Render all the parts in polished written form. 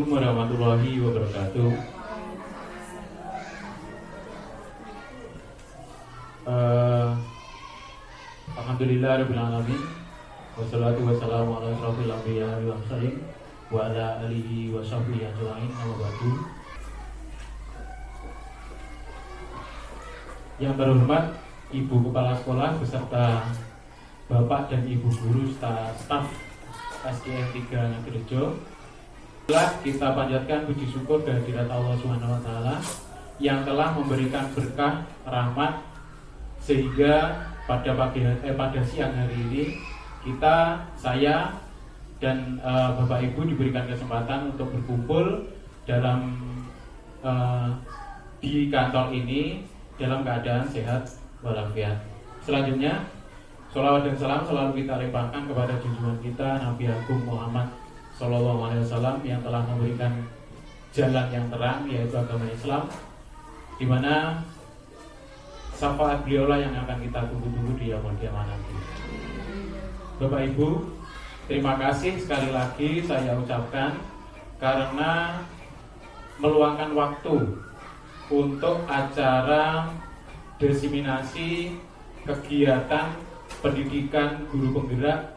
Assalamualaikum warahmatullahi wabarakatuh. Alhamdulillah rabbil alamin. Wassalatu wassalamu ala asyrofil anbiya wal mursalin wa ala alihi wa sahbihi ajmain. Amma ba'du. Yang terhormat Ibu Kepala Sekolah beserta Bapak dan Ibu Guru staf SDN 3 Nagrejo. Telah kita panjatkan puji syukur kehadirat Allah SWT yang telah memberikan berkah rahmat sehingga pada siang hari ini saya dan Bapak Ibu diberikan kesempatan untuk berkumpul di kantor ini dalam keadaan sehat walafiat. Selanjutnya, sholawat dan salam selalu kita limpahkan kepada junjungan kita Nabi Agung Muhammad SAW yang telah memberikan jalan yang terang, yaitu agama Islam, di mana syafaat beliaulah yang akan kita tunggu-tunggu di yaumul qiyamah nanti. Bapak Ibu, terima kasih sekali lagi saya ucapkan karena meluangkan waktu untuk acara diseminasi kegiatan pendidikan guru penggerak,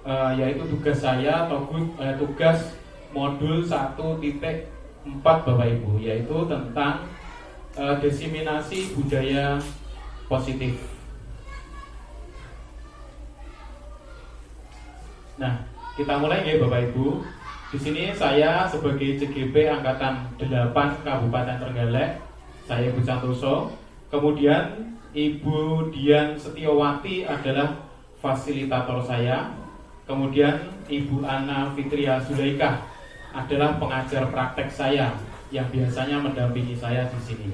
yaitu tugas saya atau tugas modul 1.4 Bapak Ibu, yaitu tentang diseminasi budaya positif. Nah, kita mulai ya Bapak Ibu. Di sini saya sebagai CGP Angkatan 8 Kabupaten Trenggalek, saya Ibu Santoso. Kemudian Ibu Dian Setiawati adalah fasilitator saya. Kemudian Ibu Ana Fitria Zulaikah adalah pengajar praktek saya yang biasanya mendampingi saya di sini.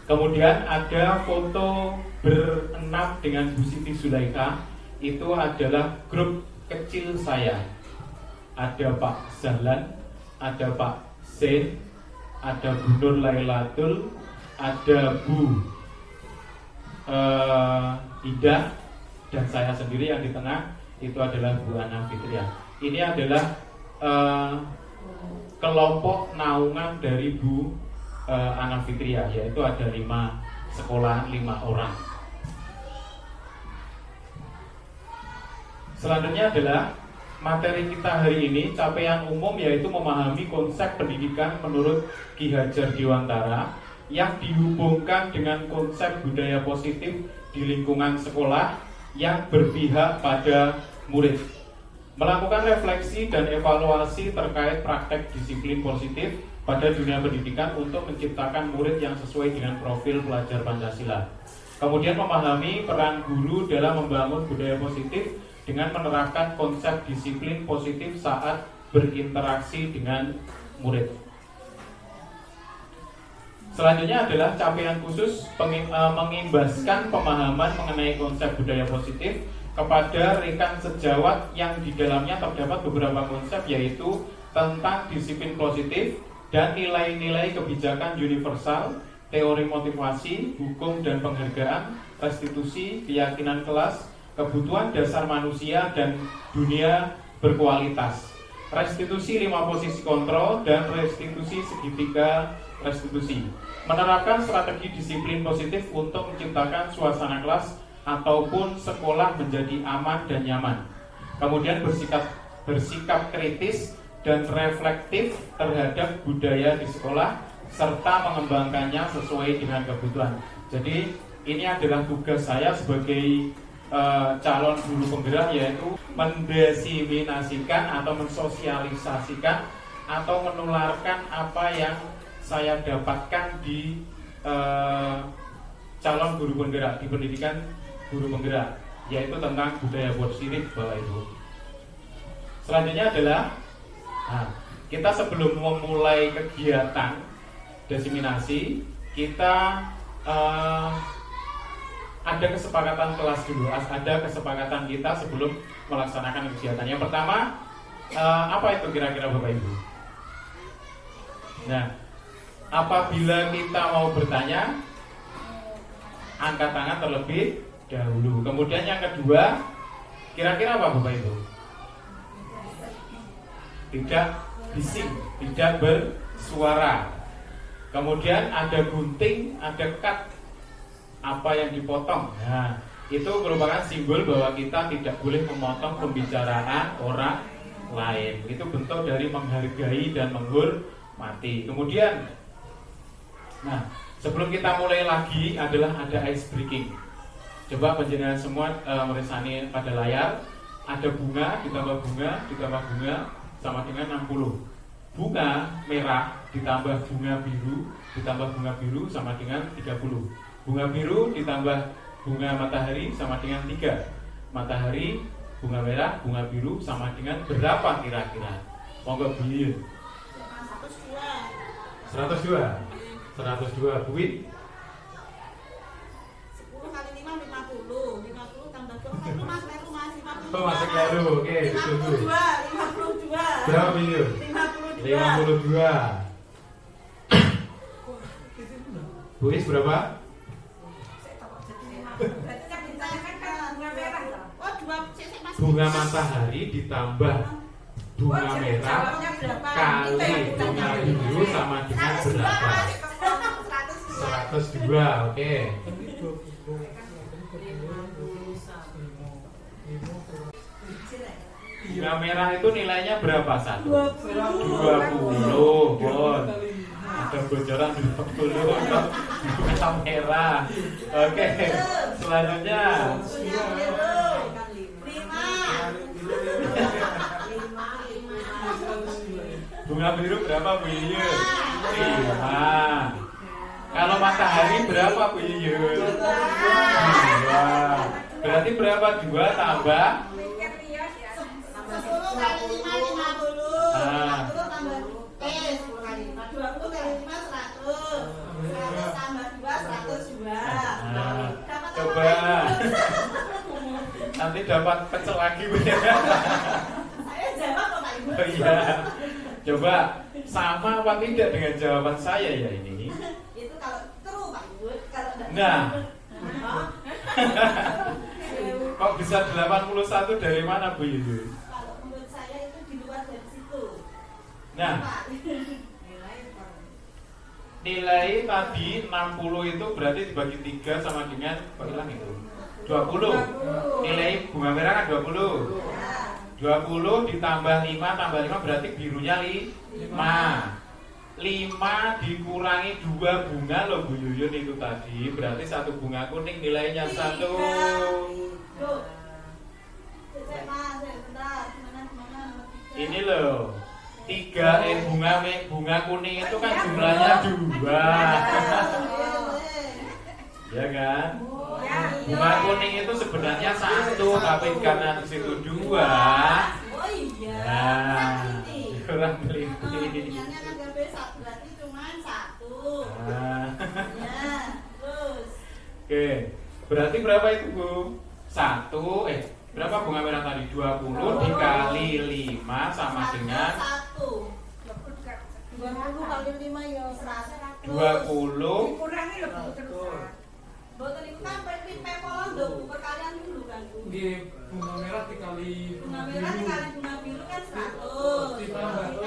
Kemudian ada foto berenam dengan Bu Siti Zulaikah, itu adalah grup kecil saya. Ada Pak Zahlan, ada Pak Zain, ada Bu Nur Lailatul, ada Bu Ida, dan saya sendiri yang di tengah itu adalah Bu Ana Fitria. Ini adalah kelompok naungan dari Bu Ana Fitria, yaitu ada 5 sekolah, 5 orang. Selanjutnya adalah materi kita hari ini, capaian umum, yaitu memahami konsep pendidikan menurut Ki Hajar Dewantara yang dihubungkan dengan konsep budaya positif di lingkungan sekolah yang berpihak pada murid. Melakukan refleksi dan evaluasi terkait praktek disiplin positif pada dunia pendidikan untuk menciptakan murid yang sesuai dengan profil pelajar Pancasila. Kemudian memahami peran guru dalam membangun budaya positif dengan menerapkan konsep disiplin positif saat berinteraksi dengan murid. Selanjutnya adalah capaian khusus mengimbaskan pemahaman mengenai konsep budaya positif kepada rekan sejawat yang di dalamnya terdapat beberapa konsep, yaitu tentang disiplin positif dan nilai-nilai kebijakan universal, teori motivasi, hukum dan penghargaan, restitusi, keyakinan kelas, kebutuhan dasar manusia dan dunia berkualitas, restitusi 5 posisi kontrol, dan restitusi segitiga restitusi. Menerapkan strategi disiplin positif untuk menciptakan suasana kelas ataupun sekolah menjadi aman dan nyaman. Kemudian bersikap kritis dan reflektif terhadap budaya di sekolah serta mengembangkannya sesuai dengan kebutuhan. Jadi ini adalah tugas saya sebagai calon guru penggerak, yaitu mendiseminasikan atau mensosialisasikan atau menularkan apa yang saya dapatkan di calon guru penggerak, di pendidikan guru penggerak, yaitu tentang budaya positif Bapak Ibu. Selanjutnya adalah kita sebelum memulai kegiatan diseminasi, kita ada kesepakatan kelas dulu, ada kesepakatan kita sebelum melaksanakan kegiatan. Yang pertama, apa itu kira-kira Bapak Ibu? Nah, apabila kita mau bertanya, angkat tangan terlebih dahulu. Kemudian yang kedua, kira-kira apa Bapak Ibu? Tidak bising, tidak bersuara. Kemudian ada gunting, ada cut, apa yang dipotong. Nah, itu merupakan simbol bahwa kita tidak boleh memotong pembicaraan orang lain. Itu bentuk dari menghargai dan menghormati. Kemudian, nah, sebelum kita mulai lagi adalah ada ice breaking. Coba penjenengan semua meresani pada layar. Ada bunga ditambah bunga ditambah bunga sama dengan 60. Bunga merah ditambah bunga biru sama dengan 30. Bunga biru ditambah bunga matahari sama dengan 3. Matahari, bunga merah, bunga biru sama dengan berapa kira-kira? Monggo Bu. 102. 102. Buin? 10 kali 5 50. 50 tambah 2 itu Mas Leru Mas 50. Oh, masih Leru. Oke, ditunggu. 52. Berapa Bu? 52. Buis berapa? Bunga matahari ditambah bunga merah kali bunga biru sama dengan berapa? 102. Oke. Bunga merah itu nilainya berapa? 1? 20. Bon. Ada bocoran 20 bunga merah. Oke. Selanjutnya bunga biru berapa Bu Yuyun? 5. Kalau matahari berapa Bu Yuyun? 2. Berarti berapa? 2 tambah 10 kali 5 50. 50 tambah 10 kali 5 20 kali 5 100. 100 tambah 2 102. Coba nanti dapat pecel lagi Bu. Saya jawab kok Pak Ibu. Oh iya. Coba sama apa tidak dengan jawaban saya ya ini? Itu kalau true Pak Ibu, kalau enggak. Nah. Kok bisa 81 dari mana Bu Yuyun? Kalau menurut saya itu di luar dari situ. Nah, nilai tadi 60 itu berarti dibagi 3 sama dengan kok hilang itu? 20. Nilai bunga merah kan 20. 20 ditambah 5 tambah 5 berarti birunya 5. 5 dikurangi 2 bunga loh Bu Yuyun itu tadi. Berarti 1 bunga kuning nilainya 1. Ini loh. 3 bunga kuning itu kan jumlahnya 2. Ya kan? Bunga kuning itu sebenarnya 1 tapi karena di situ 2. Oh iya. Nah, kurang teliti. Bunganya kan gak bisa, berarti cuma 1. Nah. Ya, terus. Oke, berarti berapa itu Bu? 1, berapa bunga merah tadi? 20 dikali 5 sama dengan 1. 20 kali 5 ya 100. 20. Dikurangi loh Bu terus. Boten itu kan perkalian dulu perkalian dulu kan Bu. Nggih, bunga merah dikali Bunga merah dikali bunga biru kan 100. Ditambah 1.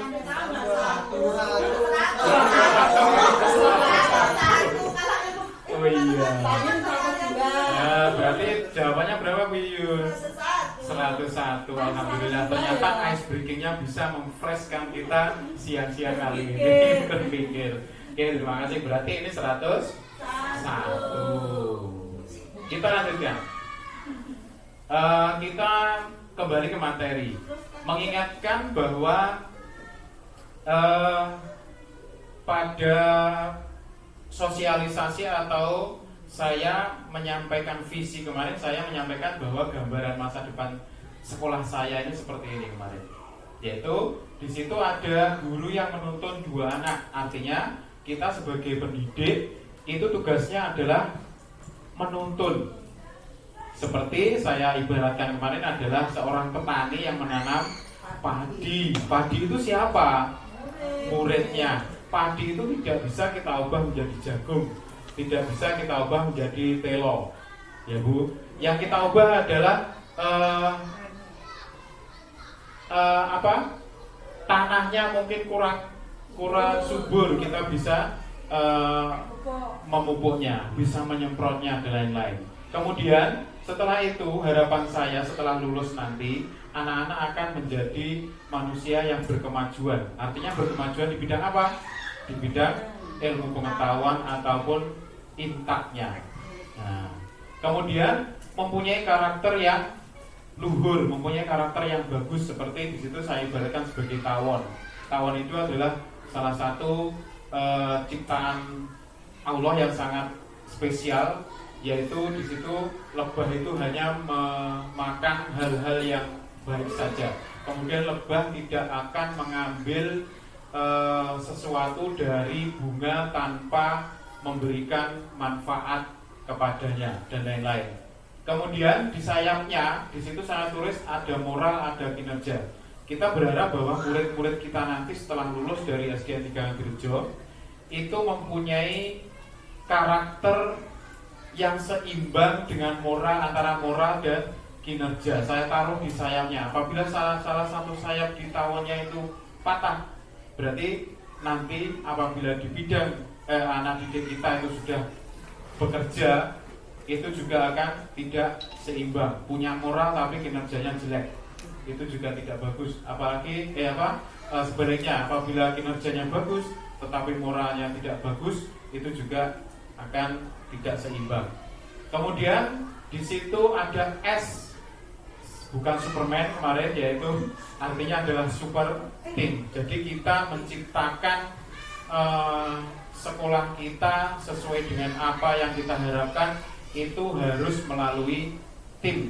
Oh iya. Nah, berarti jawabannya berapa Bu Yuyun? 101. Alhamdulillah, ternyata ice breakingnya bisa memfreshkan kita siang-siang kali ini berpikir. Oke, terima kasih. Berarti ini 101. Kita lanjutkan. Kita kembali ke materi. Mengingatkan bahwa pada sosialisasi atau saya menyampaikan visi kemarin, saya menyampaikan bahwa gambaran masa depan sekolah saya ini seperti ini kemarin. Yaitu di situ ada guru yang menuntun 2 anak. Artinya kita sebagai pendidik itu tugasnya adalah menuntun. Seperti saya ibaratkan kemarin adalah seorang petani yang menanam padi. Padi itu siapa? Muridnya. Padi itu tidak bisa kita ubah menjadi jagung, tidak bisa kita ubah menjadi telo, ya Bu. Yang kita ubah adalah tanahnya mungkin kurang subur, kita bisa memupuknya, bisa menyemprotnya dan lain-lain. Kemudian setelah itu harapan saya setelah lulus nanti anak-anak akan menjadi manusia yang berkemajuan. Artinya berkemajuan di bidang apa? Di bidang ilmu pengetahuan ataupun intaknya. Nah, kemudian mempunyai karakter yang luhur, mempunyai karakter yang bagus, seperti di situ saya ibaratkan sebagai tawon. Tawon itu adalah salah satu ciptaan Allah yang sangat spesial, yaitu di situ lebah itu hanya memakan hal-hal yang baik saja. Kemudian lebah tidak akan mengambil sesuatu dari bunga tanpa memberikan manfaat kepadanya dan lain-lain. Kemudian di sayapnya, di situ saya tulis ada moral, ada kinerja. Kita berharap bahwa murid-murid kita nanti setelah lulus dari SDN 3 Anggerjo itu mempunyai karakter yang seimbang dengan moral, antara moral dan kinerja. Saya taruh di sayapnya. Apabila salah satu sayap di tawonnya itu patah, berarti nanti apabila di bidang anak didik kita itu sudah bekerja, itu juga akan tidak seimbang. Punya moral tapi kinerjanya jelek, itu juga tidak bagus. Apalagi sebaliknya, apabila kinerjanya bagus tetapi moralnya tidak bagus, itu juga akan tidak seimbang. Kemudian di situ ada S, bukan Superman kemarin, yaitu artinya adalah super team. Jadi kita menciptakan sekolah kita sesuai dengan apa yang kita harapkan, itu harus melalui tim,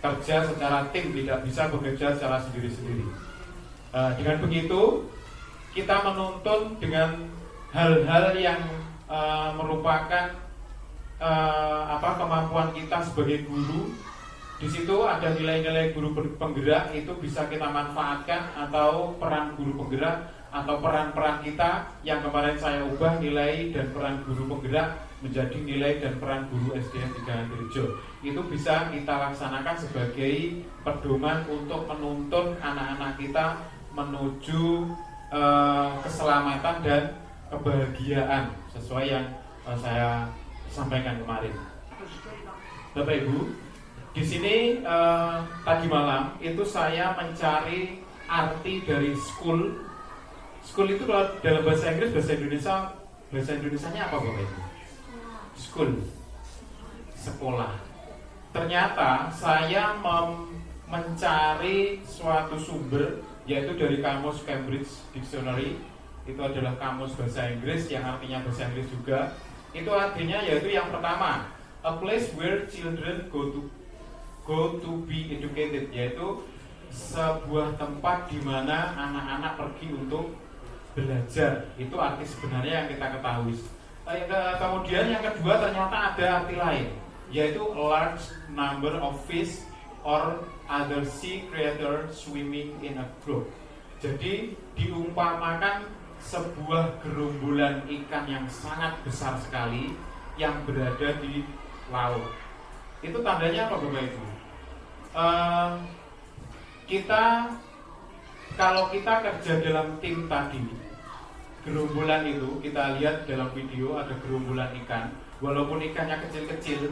kerja secara tim, tidak bisa bekerja secara sendiri-sendiri. Dengan begitu kita menuntun dengan hal-hal yang merupakan kemampuan kita sebagai guru. Di situ ada nilai-nilai guru penggerak, itu bisa kita manfaatkan, atau peran guru penggerak, atau peran-peran kita yang kemarin saya ubah nilai dan peran guru penggerak menjadi nilai dan peran guru SDN 3 Anggerjo. Itu bisa kita laksanakan sebagai pedoman untuk menuntun anak-anak kita menuju keselamatan dan kebahagiaan sesuai yang saya sampaikan kemarin. Bapak Ibu, di sini tadi malam itu saya mencari arti dari school. School itu dalam bahasa Inggris, bahasa Indonesianya apa Bapak Ibu? School, sekolah. Ternyata saya mencari suatu sumber, yaitu dari kamus Cambridge Dictionary. Itu adalah kamus bahasa Inggris yang artinya bahasa Inggris juga. Itu artinya yaitu yang pertama, a place where children go to be educated, yaitu sebuah tempat di mana anak-anak pergi untuk belajar. Itu arti sebenarnya yang kita ketahui. Kemudian yang kedua ternyata ada arti lain, yaitu a large number of fish or other sea creatures swimming in a group. Jadi diumpamakan sebuah gerombolan ikan yang sangat besar sekali yang berada di laut. Itu tandanya apa Bapak Ibu? Kalau kita kerja dalam tim tadi, gerombolan itu kita lihat dalam video ada gerombolan ikan, walaupun ikannya kecil-kecil,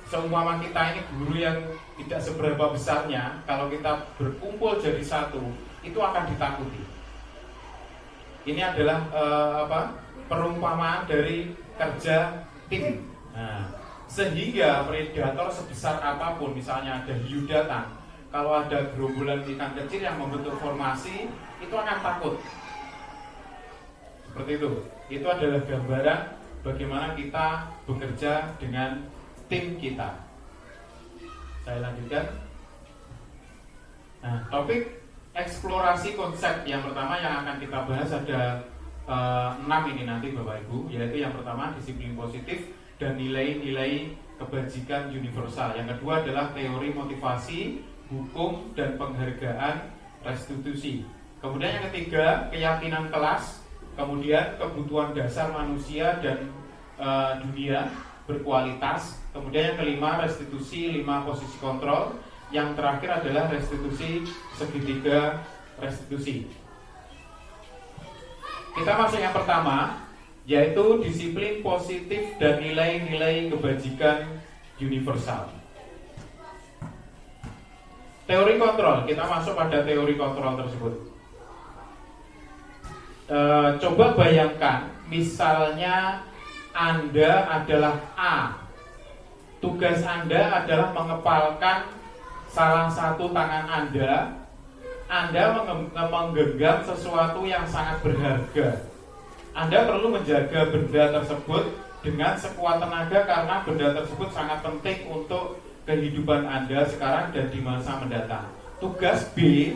seumpama kita ini guru yang tidak seberapa besarnya, kalau kita berkumpul jadi satu, itu akan ditakuti. Ini adalah perumpamaan dari kerja tim. Nah, sehingga predator sebesar apapun, misalnya ada hiu datang, kalau ada gerombolan ikan kecil yang membentuk formasi, itu akan takut. Seperti itu. Itu adalah gambaran bagaimana kita bekerja dengan tim kita. Saya lanjutkan. Nah, topik eksplorasi konsep yang pertama yang akan kita bahas ada 6 ini nanti Bapak Ibu, yaitu yang pertama disiplin positif dan nilai-nilai kebajikan universal. Yang kedua adalah teori motivasi, hukum dan penghargaan restitusi. Kemudian yang ketiga keyakinan kelas, kemudian kebutuhan dasar manusia dan dunia berkualitas. Kemudian yang kelima restitusi 5 posisi kontrol. Yang terakhir adalah restitusi segitiga restitusi. Kita masuk yang pertama, yaitu disiplin positif dan nilai-nilai kebajikan universal. Teori kontrol, kita masuk pada teori kontrol tersebut. Coba bayangkan, misalnya Anda adalah A. Tugas Anda adalah mengepalkan salah satu tangan Anda menggenggam sesuatu yang sangat berharga. Anda perlu menjaga benda tersebut dengan sekuat tenaga karena benda tersebut sangat penting untuk kehidupan Anda sekarang dan di masa mendatang. Tugas B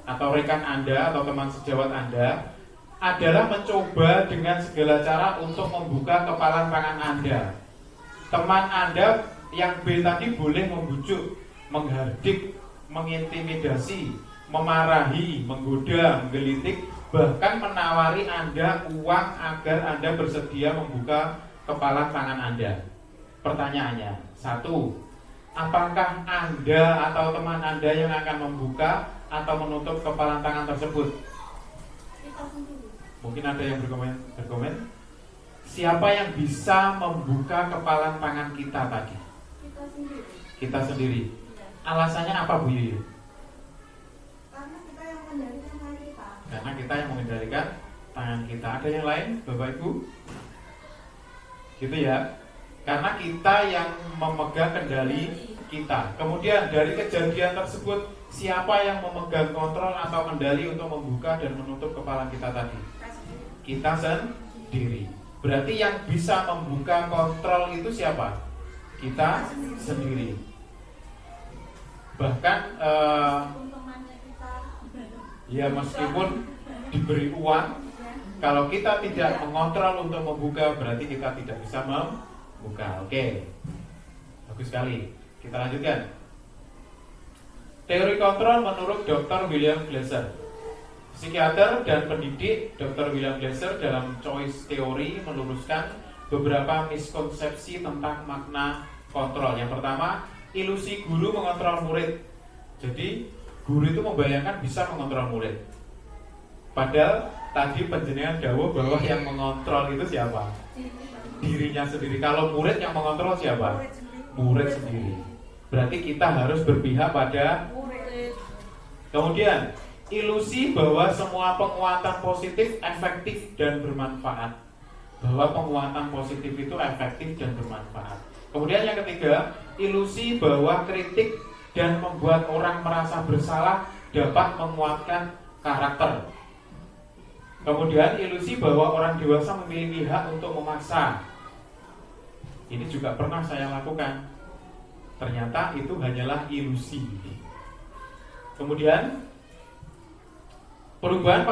atau rekan Anda atau teman sejawat Anda adalah mencoba dengan segala cara untuk membuka kepalan tangan Anda. Teman Anda yang B tadi boleh membujuk, menghardik, mengintimidasi, memarahi, menggoda, menggelitik, bahkan menawari Anda uang agar Anda bersedia membuka kepalan tangan Anda. Pertanyaannya, 1. Apakah Anda atau teman Anda yang akan membuka atau menutup kepalan tangan tersebut? Mungkin ada yang berkomen. Siapa yang bisa membuka kepalan tangan kita tadi? Kita sendiri. Alasannya apa, Bu Yuyu? Karena kita yang mengendalikan tangan kita. Karena kita yang mengendalikan tangan kita. Ada yang lain, Bapak Ibu? Gitu ya. Karena kita yang memegang kendali kita. Kemudian dari kejadian tersebut, siapa yang memegang kontrol atau kendali untuk membuka dan menutup kepala kita tadi? Kita sendiri. Berarti yang bisa membuka kontrol itu siapa? Kita sendiri. Bahkan ya meskipun diberi uang, kalau kita tidak mengontrol untuk membuka, berarti kita tidak bisa membuka. Oke, bagus sekali. Kita lanjutkan. Teori kontrol menurut Dr. William Glasser. Psikiater dan pendidik Dr. William Glasser dalam Choice Theory meluruskan beberapa miskonsepsi tentang makna kontrol. Yang pertama, ilusi guru mengontrol murid. Jadi, guru itu membayangkan bisa mengontrol murid. Padahal tadi penjenengan dawuh bahwa yang mengontrol itu siapa? Dirinya sendiri. Kalau murid yang mengontrol siapa? Murid sendiri. Berarti kita harus berpihak pada murid. Kemudian, ilusi bahwa semua penguatan positif efektif dan bermanfaat. Bahwa penguatan positif itu efektif dan bermanfaat. Kemudian yang ketiga, ilusi bahwa kritik dan membuat orang merasa bersalah dapat menguatkan karakter. Kemudian ilusi bahwa orang dewasa memiliki hak untuk memaksa. Ini juga pernah saya lakukan. Ternyata itu hanyalah ilusi. Kemudian perubahan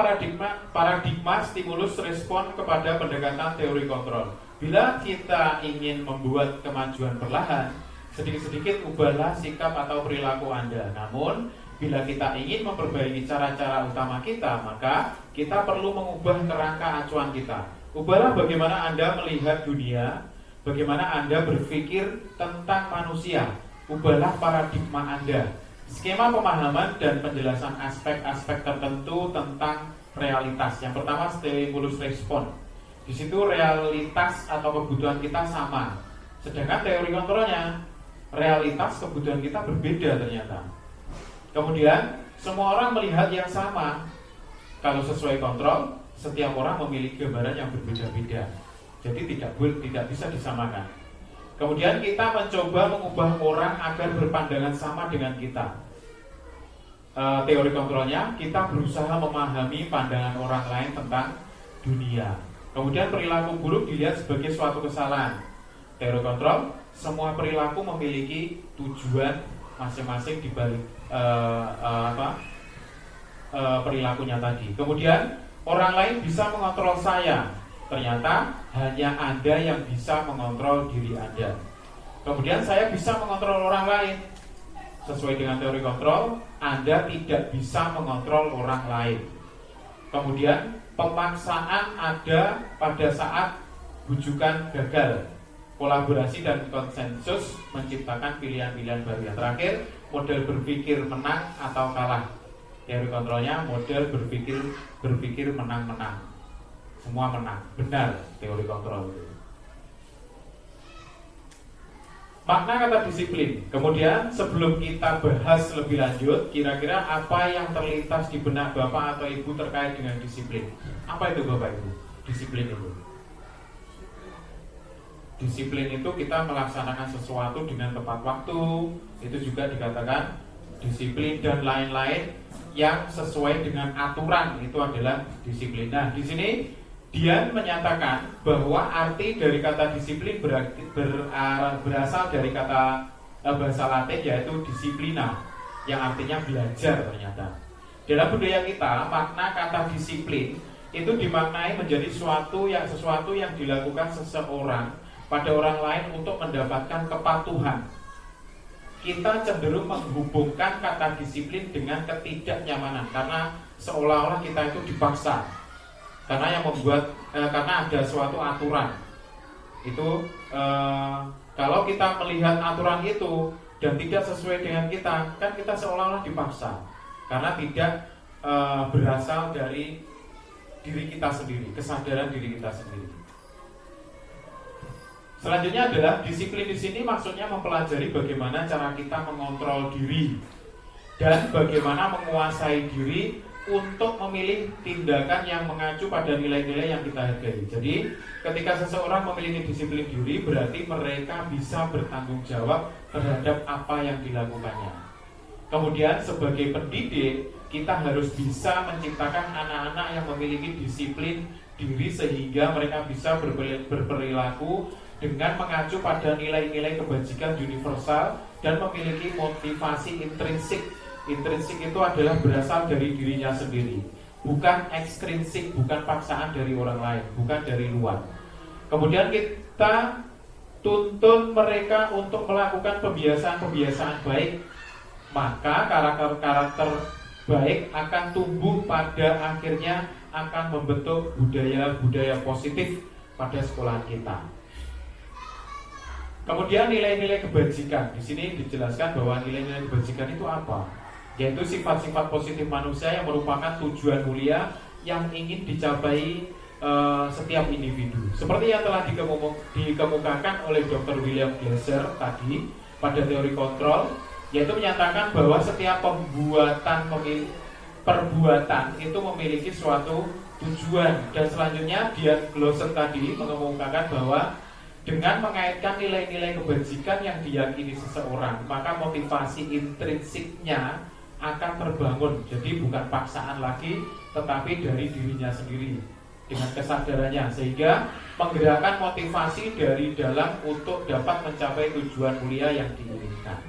paradigma stimulus respon kepada pendekatan teori kontrol. Bila kita ingin membuat kemajuan perlahan, sedikit-sedikit ubahlah sikap atau perilaku Anda. Namun, bila kita ingin memperbaiki cara-cara utama kita, maka kita perlu mengubah kerangka acuan kita. Ubahlah bagaimana Anda melihat dunia, bagaimana Anda berpikir tentang manusia. Ubahlah paradigma Anda. Skema pemahaman dan penjelasan aspek-aspek tertentu tentang realitas. Yang pertama, stimulus respon. Di situ realitas atau kebutuhan kita sama. Sedangkan teori kontrolnya, realitas kebutuhan kita berbeda ternyata. Kemudian, semua orang melihat yang sama. Kalau sesuai kontrol, setiap orang memiliki gambaran yang berbeda-beda. Jadi tidak bisa disamakan. Kemudian kita mencoba mengubah orang agar berpandangan sama dengan kita. Teori kontrolnya, kita berusaha memahami pandangan orang lain tentang dunia. Kemudian perilaku buruk dilihat sebagai suatu kesalahan. Teori kontrol, semua perilaku memiliki tujuan masing-masing di balik perilakunya tadi. Kemudian orang lain bisa mengontrol saya. Ternyata hanya Anda yang bisa mengontrol diri Anda. Kemudian saya bisa mengontrol orang lain. Sesuai dengan teori kontrol, Anda tidak bisa mengontrol orang lain. Kemudian pemaksaan ada pada saat bujukan gagal. Kolaborasi dan konsensus menciptakan pilihan-pilihan baru. Yang terakhir, model berpikir menang atau kalah. Teori kontrolnya model berpikir menang-menang. Semua menang, benar teori kontrol itu. Makna kata disiplin. Kemudian sebelum kita bahas lebih lanjut, kira-kira apa yang terlintas di benak Bapak atau Ibu terkait dengan disiplin? Apa itu Bapak Ibu? Disiplin itu. Disiplin itu kita melaksanakan sesuatu dengan tepat waktu. Itu juga dikatakan disiplin, dan lain-lain yang sesuai dengan aturan itu adalah disiplin. Nah, di sini Dian menyatakan bahwa arti dari kata disiplin berasal dari kata bahasa Latin, yaitu disiplina, yang artinya belajar. Ternyata dalam budaya kita, makna kata disiplin itu dimaknai menjadi sesuatu yang dilakukan seseorang pada orang lain untuk mendapatkan kepatuhan. Kita cenderung menghubungkan kata disiplin dengan ketidaknyamanan, karena seolah-olah kita itu dipaksa. Karena karena ada suatu aturan itu, kalau kita melihat aturan itu dan tidak sesuai dengan kita, kan kita seolah-olah dipaksa, karena tidak berasal dari diri kita sendiri, kesadaran diri kita sendiri. Selanjutnya adalah disiplin di sini maksudnya mempelajari bagaimana cara kita mengontrol diri dan bagaimana menguasai diri untuk memilih tindakan yang mengacu pada nilai-nilai yang kita hargai. Jadi ketika seseorang memiliki disiplin diri, berarti mereka bisa bertanggung jawab terhadap apa yang dilakukannya. Kemudian sebagai pendidik, kita harus bisa menciptakan anak-anak yang memiliki disiplin diri sehingga mereka bisa berperilaku dengan mengacu pada nilai-nilai kebajikan universal dan memiliki motivasi intrinsik. Intrinsik itu adalah berasal dari dirinya sendiri, bukan ekstrinsik, bukan paksaan dari orang lain, bukan dari luar. Kemudian kita tuntun mereka untuk melakukan pembiasaan-pembiasaan baik, maka karakter-karakter baik akan tumbuh, pada akhirnya akan membentuk budaya-budaya positif pada sekolah kita. Kemudian nilai-nilai kebajikan. Di sini dijelaskan bahwa nilai-nilai kebajikan itu apa? Yaitu sifat-sifat positif manusia yang merupakan tujuan mulia yang ingin dicapai setiap individu. Seperti yang telah dikemukakan oleh Dr. William Glasser tadi pada teori kontrol, yaitu menyatakan bahwa setiap perbuatan itu memiliki suatu tujuan. Dan selanjutnya Dian Glasser tadi mengemukakan bahwa dengan mengaitkan nilai-nilai kebajikan yang diyakini seseorang, maka motivasi intrinsiknya akan terbangun. Jadi bukan paksaan lagi, tetapi dari dirinya sendiri dengan kesadarannya, sehingga menggerakkan motivasi dari dalam untuk dapat mencapai tujuan mulia yang diinginkan.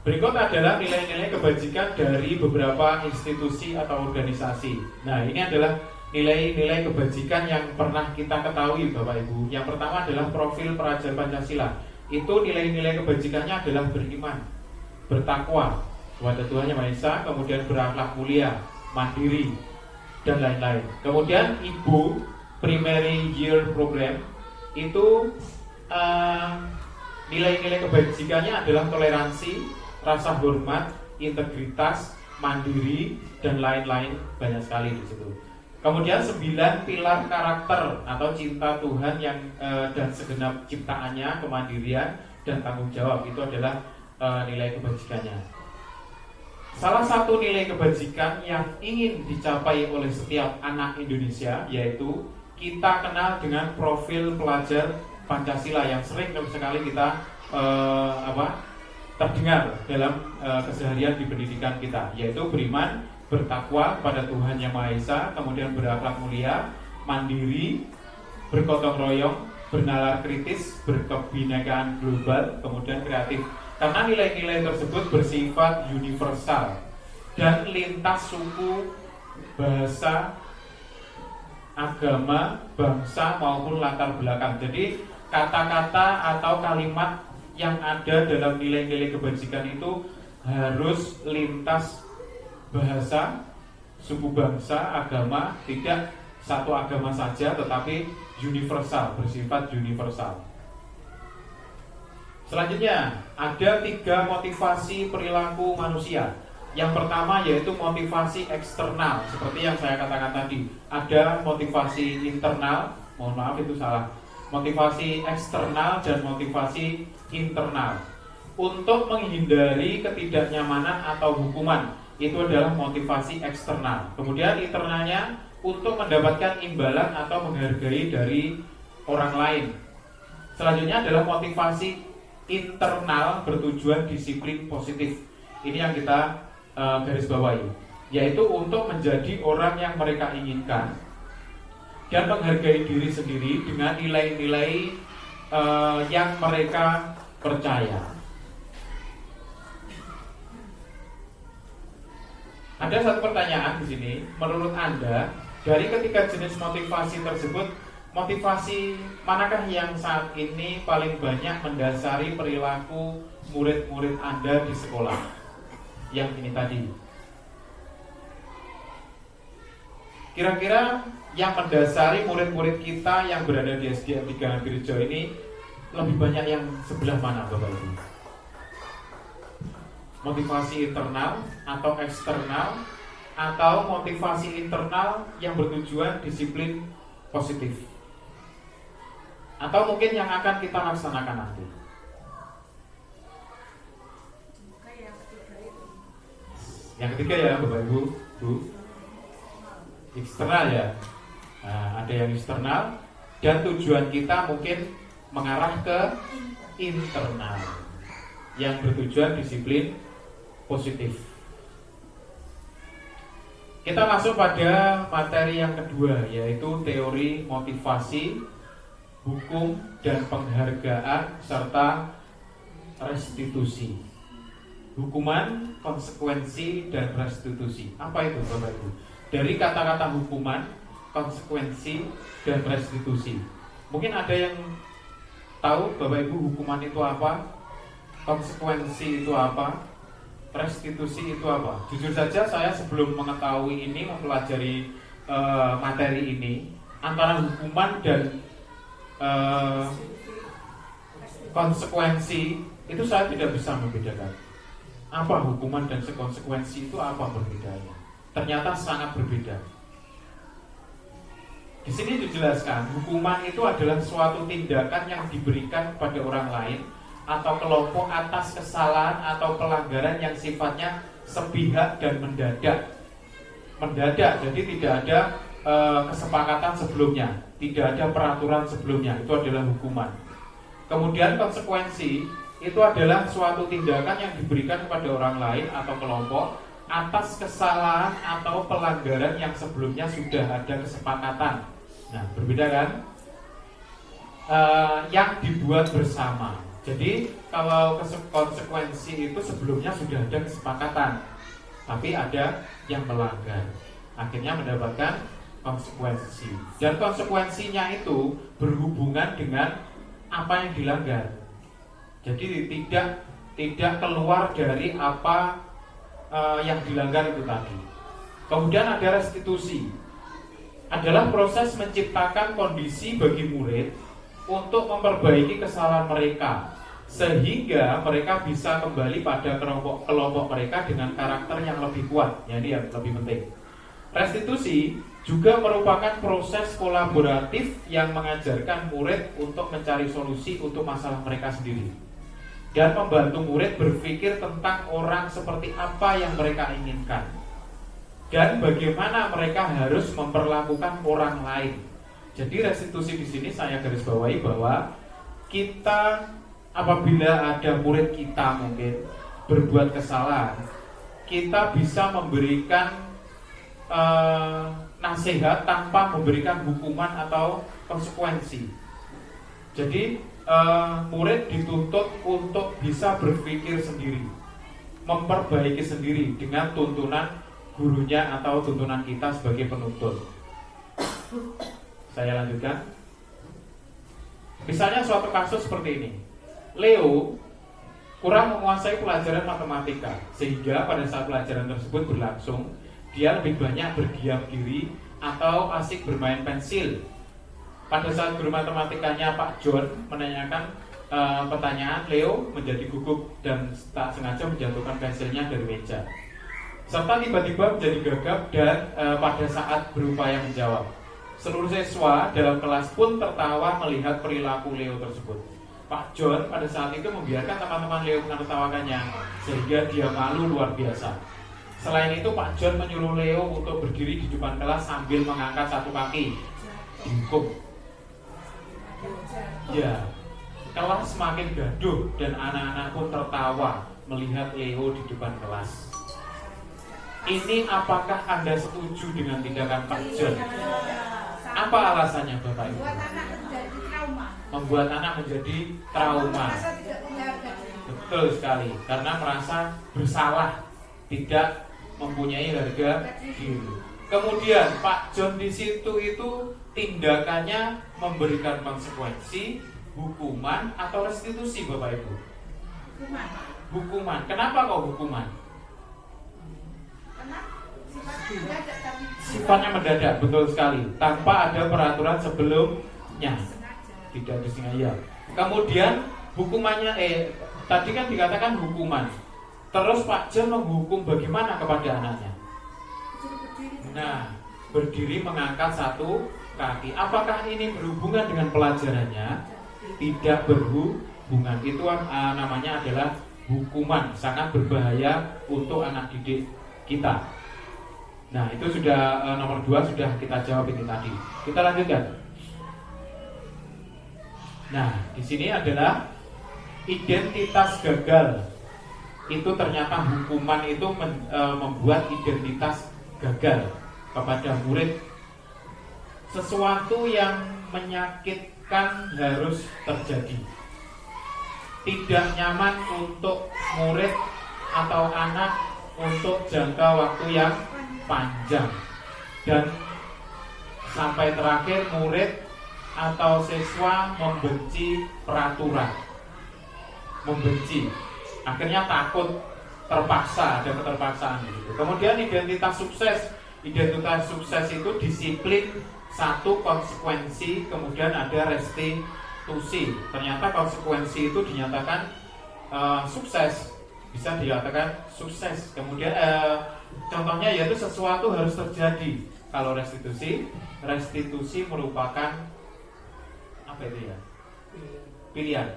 Berikut adalah nilai-nilai kebajikan dari beberapa institusi atau organisasi. Nah, ini adalah nilai-nilai kebajikan yang pernah kita ketahui Bapak Ibu. Yang pertama adalah profil pelajar Pancasila. Itu nilai-nilai kebajikannya adalah beriman, bertakwa kepada Tuhan Yang Maha Esa, kemudian berakhlak mulia, mandiri, dan lain-lain. Kemudian Ibu Primary Year Program itu nilai-nilai kebajikannya adalah toleransi, rasa hormat, integritas, mandiri, dan lain-lain, banyak sekali di situ. Kemudian 9 pilar karakter atau cinta Tuhan yang dan segenap ciptaannya, kemandirian, dan tanggung jawab, itu adalah nilai kebajikannya. Salah satu nilai kebajikan yang ingin dicapai oleh setiap anak Indonesia yaitu kita kenal dengan profil pelajar Pancasila yang sering sekali kita terdengar dalam keseharian di pendidikan kita, yaitu beriman, bertakwa kepada Tuhan Yang Maha Esa, kemudian berakhlak mulia, mandiri, bergotong royong, bernalar kritis, berkebinekaan global, kemudian kreatif. Karena nilai-nilai tersebut bersifat universal dan lintas suku, bahasa, agama, bangsa maupun latar belakang. Jadi kata-kata atau kalimat yang ada dalam nilai-nilai kebajikan itu harus lintas bahasa, suku, bangsa, agama, tidak satu agama saja, tetapi universal, bersifat universal. Selanjutnya, ada 3 motivasi perilaku manusia. Yang pertama yaitu motivasi eksternal. Seperti yang saya katakan tadi, ada motivasi internal, mohon maaf itu salah, motivasi eksternal dan motivasi internal. Untuk menghindari ketidaknyamanan atau hukuman, itu adalah motivasi eksternal. Kemudian internalnya untuk mendapatkan imbalan atau menghargai dari orang lain. Selanjutnya adalah motivasi internal bertujuan disiplin positif. Ini yang kita garis bawahi, yaitu untuk menjadi orang yang mereka inginkan dan menghargai diri sendiri dengan nilai-nilai yang mereka percaya. Ada satu pertanyaan di sini, menurut Anda dari ketiga jenis motivasi tersebut, motivasi manakah yang saat ini paling banyak mendasari perilaku murid-murid Anda di sekolah? Yang ini tadi. Kira-kira yang mendasari murid-murid kita yang berada di SDN 3 Gereja ini lebih banyak yang sebelah mana, Bapak Ibu? Motivasi internal atau eksternal, atau motivasi internal yang bertujuan disiplin positif, atau mungkin yang akan kita laksanakan nanti? Yang ketiga ya Bapak Ibu, Bu. Eksternal ya. Nah, ada yang eksternal dan tujuan kita mungkin mengarah ke internal yang bertujuan disiplin positif. Kita masuk pada materi yang kedua, yaitu teori motivasi, hukum dan penghargaan serta restitusi. Hukuman, konsekuensi, dan restitusi. Apa itu Bapak Ibu? Dari kata-kata hukuman, konsekuensi, dan restitusi. Mungkin ada yang tahu Bapak Ibu hukuman itu apa? Konsekuensi itu apa? Restitusi itu apa? Jujur saja saya sebelum mengetahui ini, mempelajari materi ini, antara hukuman dan konsekuensi itu saya tidak bisa membedakan. Apa hukuman dan konsekuensi itu apa perbedaannya? Ternyata sangat berbeda. Di sini dijelaskan, hukuman itu adalah suatu tindakan yang diberikan kepada orang lain atau kelompok atas kesalahan atau pelanggaran yang sifatnya sepihak dan mendadak. Mendadak, jadi tidak ada kesepakatan sebelumnya, tidak ada peraturan sebelumnya. Itu adalah hukuman. Kemudian konsekuensi itu adalah suatu tindakan yang diberikan kepada orang lain atau kelompok atas kesalahan atau pelanggaran yang sebelumnya sudah ada kesepakatan. Nah, berbeda kan? Yang dibuat bersama. Jadi kalau konsekuensi itu sebelumnya sudah ada kesepakatan, tapi ada yang melanggar, akhirnya mendapatkan konsekuensi. Dan konsekuensinya itu berhubungan dengan apa yang dilanggar. Jadi tidak keluar dari apa yang dilanggar itu tadi. Kemudian ada restitusi. Adalah proses menciptakan kondisi bagi murid untuk memperbaiki kesalahan mereka, sehingga mereka bisa kembali pada kelompok mereka dengan karakter yang lebih kuat. Ya, ini yang lebih penting. Restitusi juga merupakan proses kolaboratif yang mengajarkan murid untuk mencari solusi untuk masalah mereka sendiri dan membantu murid berpikir tentang orang seperti apa yang mereka inginkan dan bagaimana mereka harus memperlakukan orang lain. Jadi restitusi di sini saya garis bawahi bahwa kita apabila ada murid kita mungkin berbuat kesalahan, kita bisa memberikan nasihat tanpa memberikan hukuman atau konsekuensi. Jadi murid dituntut untuk bisa berpikir sendiri, memperbaiki sendiri dengan tuntunan gurunya atau tuntunan kita sebagai penuntut. Saya lanjutkan. Misalnya suatu kasus seperti ini. Leo kurang menguasai pelajaran matematika, sehingga pada saat pelajaran tersebut berlangsung, dia lebih banyak berdiam diri atau asik bermain pensil. Pada saat guru matematikanya Pak John menanyakan pertanyaan, Leo menjadi gugup dan tak sengaja menjatuhkan pensilnya dari meja. serta tiba-tiba menjadi gagap dan pada saat berupaya menjawab. Seluruh siswa dalam kelas pun tertawa melihat perilaku Leo tersebut. Pak John pada saat itu membiarkan teman-teman Leo menertawakannya sehingga dia malu luar biasa. Selain itu Pak John menyuruh Leo untuk berdiri di depan kelas sambil mengangkat satu kaki. Dihukum. Ya, kelas semakin gaduh dan anak-anak pun tertawa melihat Leo di depan kelas. Ini apakah Anda setuju dengan tindakan Pak John? Apa alasannya Bapak Ibu? Buat anak menjadi trauma. Membuat anak menjadi trauma. Merasa tidak punya harga diri. Betul sekali, karena merasa bersalah, tidak mempunyai harga diri. Kemudian Pak John di situ itu tindakannya memberikan konsekuensi, hukuman atau restitusi Bapak Ibu? Hukuman. Hukuman. Kenapa kok hukuman? Karena sifatnya mendadak tapi Sifatnya mendadak, betul sekali, tanpa ada peraturan sebelumnya, sengaja. tidak disengaja. Kemudian hukumannya, tadi kan dikatakan hukuman. Terus Pak John menghukum bagaimana kepada anaknya? Suruh berdiri. Nah, berdiri mengangkat satu kaki. Apakah ini berhubungan dengan pelajarannya? Tidak berhubungan. Itu namanya adalah hukuman, sangat berbahaya untuk anak didik kita. Nah, itu sudah nomor 2 sudah kita jawab ini tadi. Kita lanjutkan. Nah, di sini adalah identitas gagal. Itu ternyata hukuman itu membuat identitas gagal kepada murid. Sesuatu yang menyakitkan harus terjadi. Tidak nyaman untuk murid atau anak untuk jangka waktu yang panjang, dan sampai terakhir murid atau siswa membenci peraturan, membenci, akhirnya takut, terpaksa, ada keterpaksaan gitu. Kemudian identitas sukses itu disiplin, satu konsekuensi, kemudian ada restitusi. Ternyata konsekuensi itu dinyatakan sukses, bisa dikatakan sukses. Kemudian contohnya yaitu sesuatu harus terjadi. Kalau restitusi merupakan apa itu ya? Pilihan.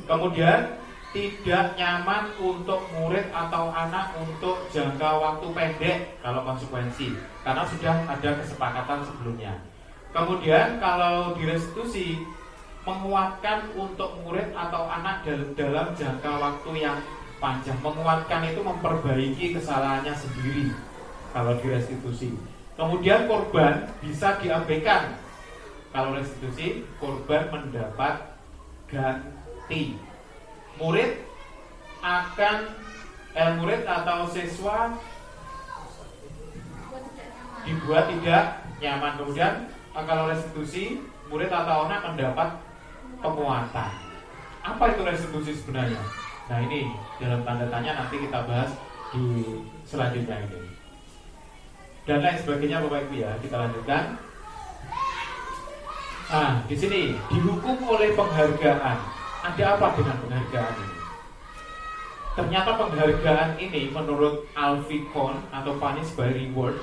Kemudian tidak nyaman untuk murid atau anak untuk jangka waktu pendek kalau konsekuensi, karena sudah ada kesepakatan sebelumnya. Kemudian kalau direstitusi, menguatkan untuk murid atau anak dalam jangka waktu yang panjang. Menguatkan itu memperbaiki kesalahannya sendiri kalau direstitusi. Kemudian korban bisa diabaikan. Kalau restitusi, korban mendapat ganti. Murid atau siswa dibuat tidak nyaman. Kemudian kalau restitusi, murid atau anak mendapat penguatan. Apa itu restitusi sebenarnya? Nah, ini dalam tanda tanya nanti kita bahas di selanjutnya ini. Dan lain sebagainya Bapak Ibu ya, kita lanjutkan. Nah, di sini dihukum oleh penghargaan. Ada apa dengan penghargaan ini? Ternyata penghargaan ini menurut Alfie Kohn atau Punish by Reward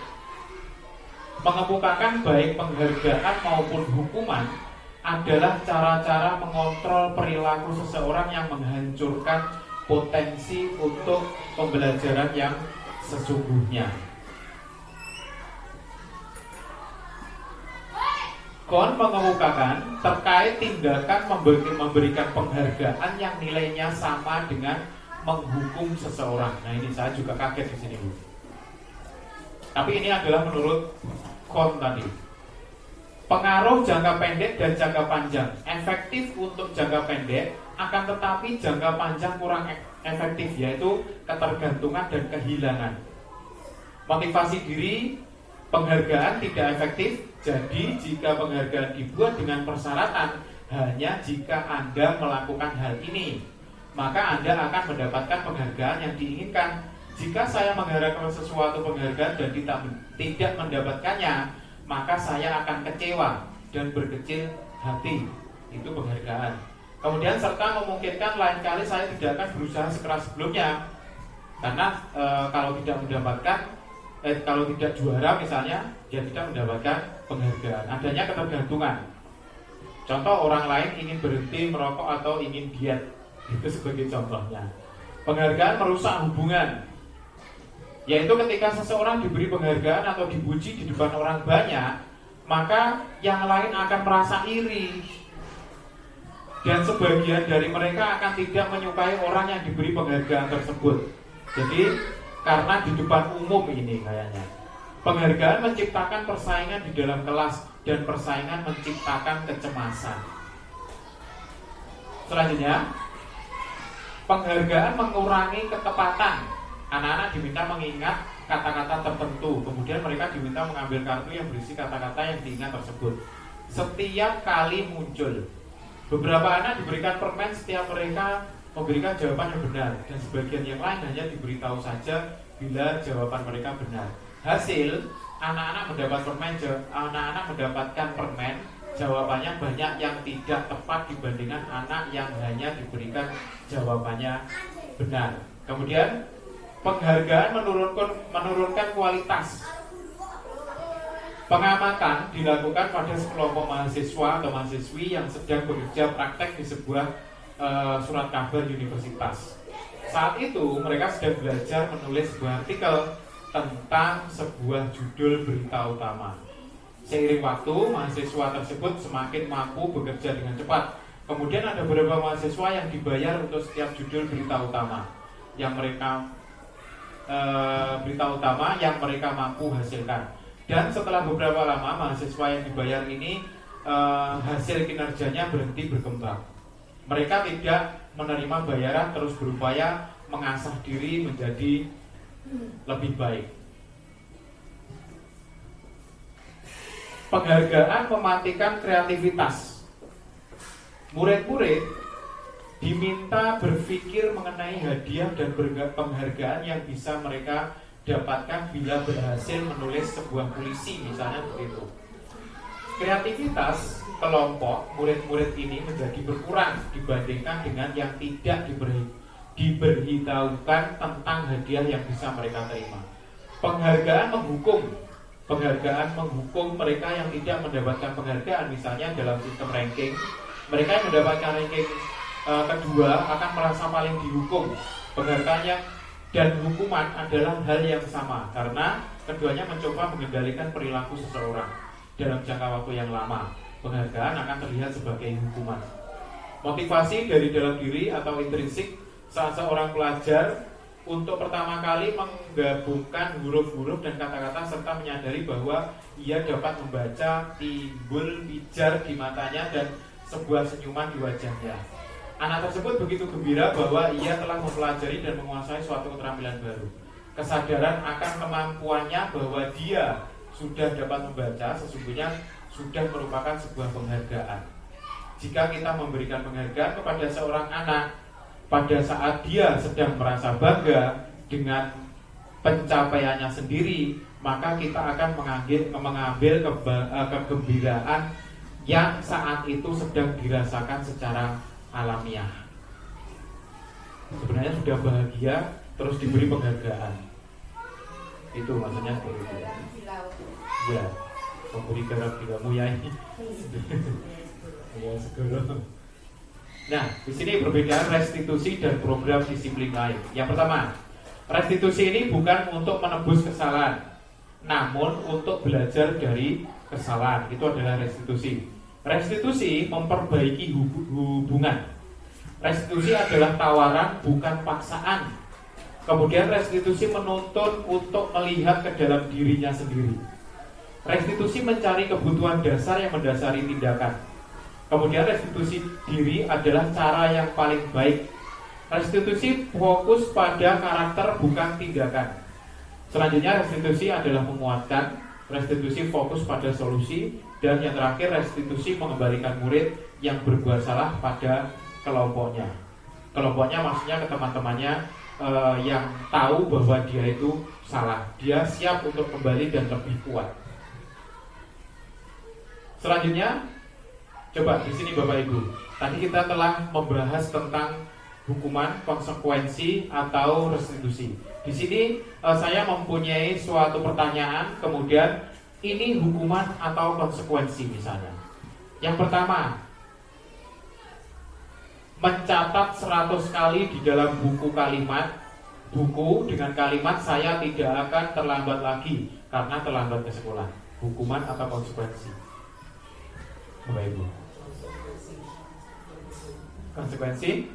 mengemukakan baik penghargaan maupun hukuman adalah cara-cara mengontrol perilaku seseorang yang menghancurkan potensi untuk pembelajaran yang sesungguhnya. Kohn mengemukakan terkait tindakan memberikan penghargaan yang nilainya sama dengan menghukum seseorang. Nah, ini saya juga kaget di sini, Bu. Tapi ini adalah menurut Kohn tadi. Pengaruh jangka pendek dan jangka panjang efektif untuk jangka pendek, akan tetapi jangka panjang kurang efektif, yaitu ketergantungan dan kehilangan. Motivasi diri, penghargaan tidak efektif. Jadi jika penghargaan dibuat dengan persyaratan hanya jika Anda melakukan hal ini, maka Anda akan mendapatkan penghargaan yang diinginkan. Jika saya mengharapkan sesuatu penghargaan dan tidak mendapatkannya, maka saya akan kecewa dan berkecil hati. Itu penghargaan. Kemudian serta memungkinkan lain kali saya tidak akan berusaha sekeras sebelumnya. Karena kalau tidak juara misalnya, dia tidak mendapatkan penghargaan. Adanya ketergantungan. Contoh, orang lain ingin berhenti merokok atau ingin diet, itu sebagai contohnya. Penghargaan merusak hubungan, yaitu ketika seseorang diberi penghargaan atau dipuji di depan orang banyak, maka yang lain akan merasa iri, dan sebagian dari mereka akan tidak menyukai orang yang diberi penghargaan tersebut. Jadi karena di depan umum ini kayaknya penghargaan menciptakan persaingan di dalam kelas, dan persaingan menciptakan kecemasan. Selanjutnya, penghargaan mengurangi ketepatan. Anak-anak diminta mengingat kata-kata tertentu, kemudian mereka diminta mengambil kartu yang berisi kata-kata yang diingat tersebut setiap kali muncul. Beberapa anak diberikan permen setiap mereka memberikan jawaban yang benar, dan sebagian yang lain hanya diberitahu saja bila jawaban mereka benar. Hasil, anak-anak mendapatkan permen, jawabannya banyak yang tidak tepat dibandingkan anak yang hanya diberikan jawabannya benar. Kemudian penghargaan menurunkan kualitas. Pengamatan dilakukan pada sekelompok mahasiswa atau mahasiswi yang sedang bekerja praktek di sebuah surat kabar universitas. Saat itu mereka sedang belajar menulis sebuah artikel tentang sebuah judul berita utama. Seiring waktu, mahasiswa tersebut semakin mampu bekerja dengan cepat. Kemudian ada beberapa mahasiswa yang dibayar untuk setiap judul berita utama yang mereka mampu hasilkan. Dan setelah beberapa lama, mahasiswa yang dibayar ini hasil kinerjanya berhenti berkembang. Mereka tidak menerima bayaran, terus berupaya mengasah diri menjadi lebih baik. Penghargaan mematikan kreativitas. Murid-murid diminta berpikir mengenai hadiah dan penghargaan yang bisa mereka dapatkan bila berhasil menulis sebuah puisi, misalnya begitu. Kreativitas kelompok murid-murid ini menjadi berkurang dibandingkan dengan yang tidak diberitahukan tentang hadiah yang bisa mereka terima. Penghargaan menghukum mereka yang tidak mendapatkan penghargaan. Misalnya dalam sistem ranking, mereka yang mendapatkan ranking kedua akan merasa paling dihukum. Penghargaan dan hukuman adalah hal yang sama, karena keduanya mencoba mengendalikan perilaku seseorang dalam jangka waktu yang lama. Penghargaan akan terlihat sebagai hukuman. Motivasi dari dalam diri atau intrinsik saat seorang pelajar untuk pertama kali menggabungkan huruf-huruf dan kata-kata serta menyadari bahwa ia dapat membaca, timbul pijar di matanya dan sebuah senyuman di wajahnya. Anak tersebut begitu gembira bahwa ia telah mempelajari dan menguasai suatu keterampilan baru. Kesadaran akan kemampuannya bahwa dia sudah dapat membaca sesungguhnya sudah merupakan sebuah penghargaan. Jika kita memberikan penghargaan kepada seorang anak pada saat dia sedang merasa bangga dengan pencapaiannya sendiri, maka kita akan mengambil kegembiraan yang saat itu sedang dirasakan secara alamiah. Sebenarnya sudah bahagia terus diberi penghargaan. Itu maksudnya seperti itu. Ya, memberi garam di kamu ya ini. Ya, segera. Nah, di sini perbedaan restitusi dan program disiplin lain. Yang pertama, restitusi ini bukan untuk menebus kesalahan, namun untuk belajar dari kesalahan. Itu adalah restitusi. Restitusi memperbaiki hubungan. Restitusi adalah tawaran, bukan paksaan. Kemudian restitusi menuntun untuk melihat ke dalam dirinya sendiri. Restitusi mencari kebutuhan dasar yang mendasari tindakan. Kemudian restitusi diri adalah cara yang paling baik. Restitusi fokus pada karakter, bukan tindakan. Selanjutnya restitusi adalah menguatkan. Restitusi fokus pada solusi. Dan yang terakhir, restitusi mengembalikan murid yang berbuat salah pada kelompoknya. Kelompoknya maksudnya ke teman-temannya yang tahu bahwa dia itu salah. Dia siap untuk kembali dan lebih kuat. Selanjutnya, coba di sini Bapak Ibu. Tadi kita telah membahas tentang hukuman, konsekuensi, atau restitusi. Di sini saya mempunyai suatu pertanyaan, kemudian ini hukuman atau konsekuensi misalnya. Yang pertama, mencatat 100 kali di dalam buku dengan kalimat saya tidak akan terlambat lagi karena terlambat ke sekolah. Hukuman atau konsekuensi? Bapak Ibu. Konsekuensi?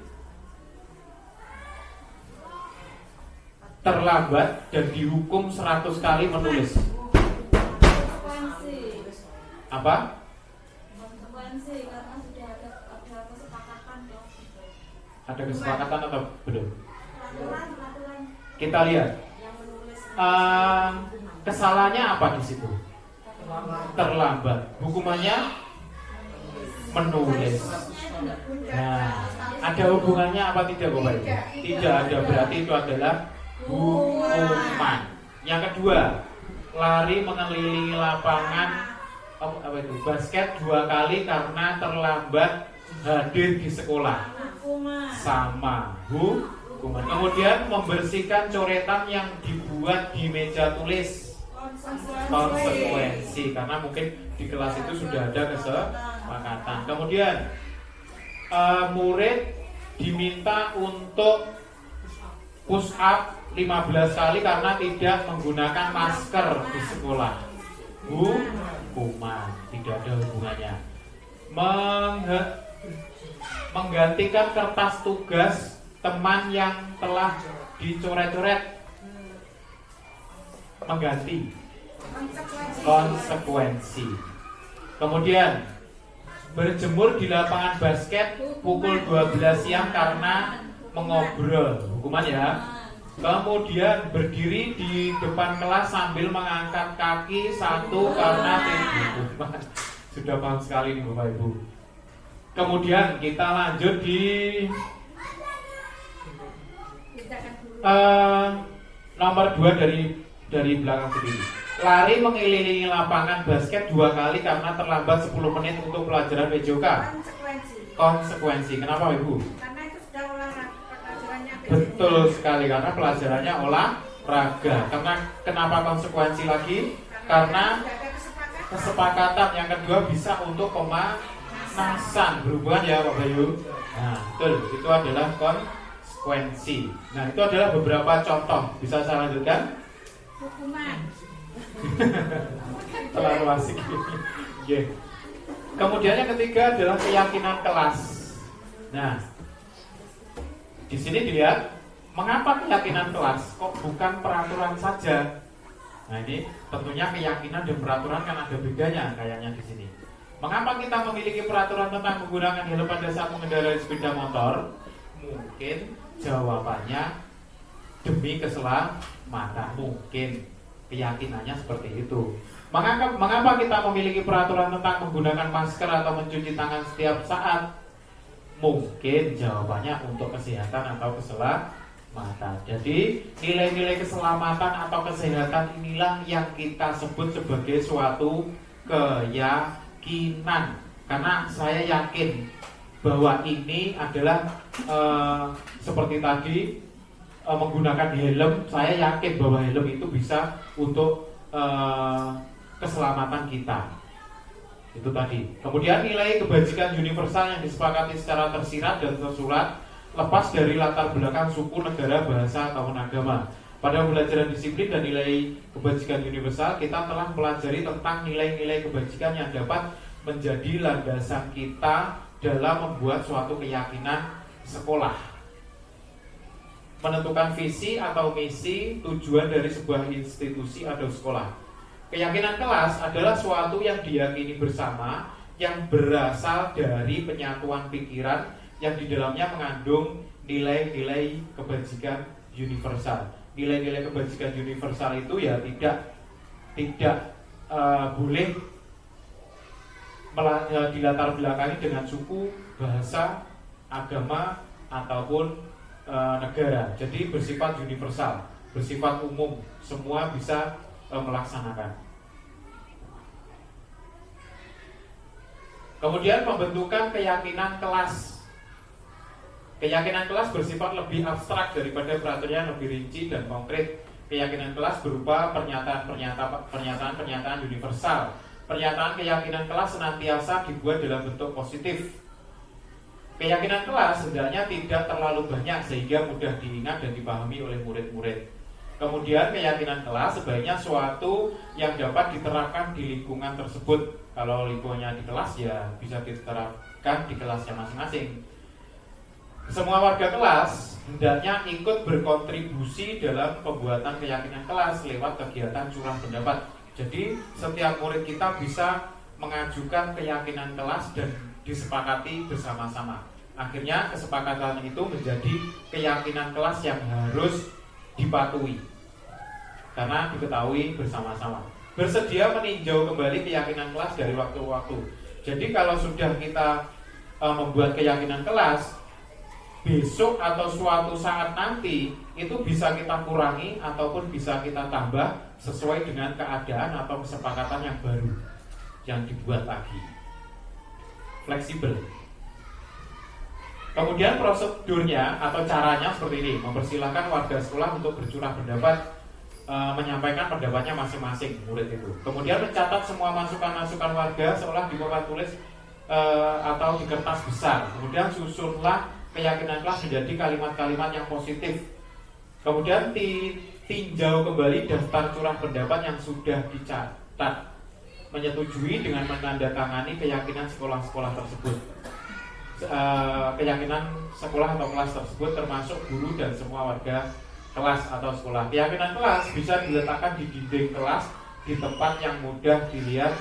Terlambat dan dihukum 100 kali menulis. Apa? Konsekuensi karena sudah ada kesepakatan ya. Ada kesepakatan atau belum? Peraturan Kita lihat. yang menulis Kesalahannya apa di situ? Terlambat. Hukumannya menulis. Nah, ada hubungannya apa tidak, Bapak Ibu? Tidak ada, berarti itu adalah hukuman. Yang kedua, lari mengelilingi lapangan apa itu? Basket 2 kali karena terlambat hadir di sekolah. Sama hukuman. Kemudian membersihkan coretan yang dibuat di meja tulis. Konsekuensi karena mungkin di kelas itu sudah ada kesepakatan. Kemudian murid diminta untuk push up 15 kali karena tidak menggunakan masker di sekolah. Hukuman, tidak ada hubungannya. Menggantikan kertas tugas teman yang telah dicoret-coret. Mengganti. Konsekuensi. Kemudian berjemur di lapangan basket pukul 12 siang karena mengobrol. Hukuman ya. Kemudian berdiri di depan kelas sambil mengangkat kaki 1 karena tidur. Sudah paham sekali nih Bapak Ibu. Kemudian kita lanjut di nomor 2 dari belakang sendiri. Lari mengelilingi lapangan basket 2 kali karena terlambat 10 menit untuk pelajaran PJOK. Konsekuensi. Kenapa Ibu? Karena itu sudah olahraga pelajarannya. Betul sekali, karena pelajarannya olahraga. Karena kenapa konsekuensi lagi? Karena kesepakatan. Yang kedua bisa untuk pemanasan. Berhubungan ya Pak Bayu. Nah, betul. Itu adalah konsekuensi. Nah, itu adalah beberapa contoh. Bisa saya lanjutkan? Hukuman. Terlalu asik. Yeah. Kemudian yang ketiga adalah keyakinan kelas. Nah, di sini dilihat mengapa keyakinan kelas kok bukan peraturan saja. Nah, ini tentunya keyakinan dan peraturan kan ada bedanya kayaknya di sini. Mengapa kita memiliki peraturan tentang menggunakan helm pada saat mengendarai sepeda motor? Mungkin jawabannya demi keselamatan. Mungkin keyakinannya seperti itu. Mengapa kita memiliki peraturan tentang menggunakan masker atau mencuci tangan setiap saat? Mungkin jawabannya untuk kesehatan atau keselamatan. Jadi nilai-nilai keselamatan atau kesehatan inilah yang kita sebut sebagai suatu keyakinan. Karena saya yakin bahwa ini adalah seperti tadi menggunakan helm. Saya yakin bahwa helm itu bisa untuk keselamatan kita. Itu tadi. Kemudian nilai kebajikan universal yang disepakati secara tersirat dan tersurat lepas dari latar belakang suku, negara, bahasa, ataupun agama. Pada pelajaran disiplin dan nilai kebajikan universal, kita telah mempelajari tentang nilai-nilai kebajikan yang dapat menjadi landasan kita dalam membuat suatu keyakinan sekolah. Menentukan visi atau misi tujuan dari sebuah institusi atau sekolah. Keyakinan kelas adalah suatu yang diyakini bersama, yang berasal dari penyatuan pikiran yang di dalamnya mengandung nilai-nilai kebajikan universal. Nilai-nilai kebajikan universal itu ya tidak boleh dilatar belakangi dengan suku, bahasa, agama ataupun negara. Jadi bersifat universal, bersifat umum, semua bisa melaksanakan. Kemudian pembentukan keyakinan kelas. Keyakinan kelas bersifat lebih abstrak daripada peraturan yang lebih rinci dan konkret. Keyakinan kelas berupa pernyataan universal. Pernyataan keyakinan kelas senantiasa dibuat dalam bentuk positif. Keyakinan kelas sebenarnya tidak terlalu banyak sehingga mudah diingat dan dipahami oleh murid-murid. Kemudian keyakinan kelas sebaiknya suatu yang dapat diterapkan di lingkungan tersebut. Kalau lingkungannya di kelas ya bisa diterapkan di kelasnya masing-masing. Semua warga kelas hendaknya ikut berkontribusi dalam pembuatan keyakinan kelas lewat kegiatan curah pendapat. Jadi setiap murid kita bisa mengajukan keyakinan kelas dan disepakati bersama-sama. Akhirnya kesepakatan itu menjadi keyakinan kelas yang harus dipatuhi karena diketahui bersama-sama. Bersedia meninjau kembali keyakinan kelas dari waktu ke waktu. Jadi kalau sudah kita membuat keyakinan kelas, besok atau suatu saat nanti itu bisa kita kurangi ataupun bisa kita tambah sesuai dengan keadaan atau kesepakatan yang baru yang dibuat lagi. Fleksibel. Kemudian prosedurnya atau caranya seperti ini. Mempersilahkan warga sekolah untuk bercurah pendapat, menyampaikan pendapatnya masing-masing murid itu. Kemudian mencatat semua masukan-masukan warga seolah di papan tulis atau di kertas besar. Kemudian susunlah keyakinan kelas menjadi kalimat-kalimat yang positif. Kemudian tinjau kembali daftar curah pendapat yang sudah dicatat. Menyetujui dengan menandatangani keyakinan sekolah-sekolah tersebut. Keyakinan sekolah atau kelas tersebut termasuk guru dan semua warga kelas atau sekolah. Keyakinan kelas bisa diletakkan di dinding kelas di tempat yang mudah dilihat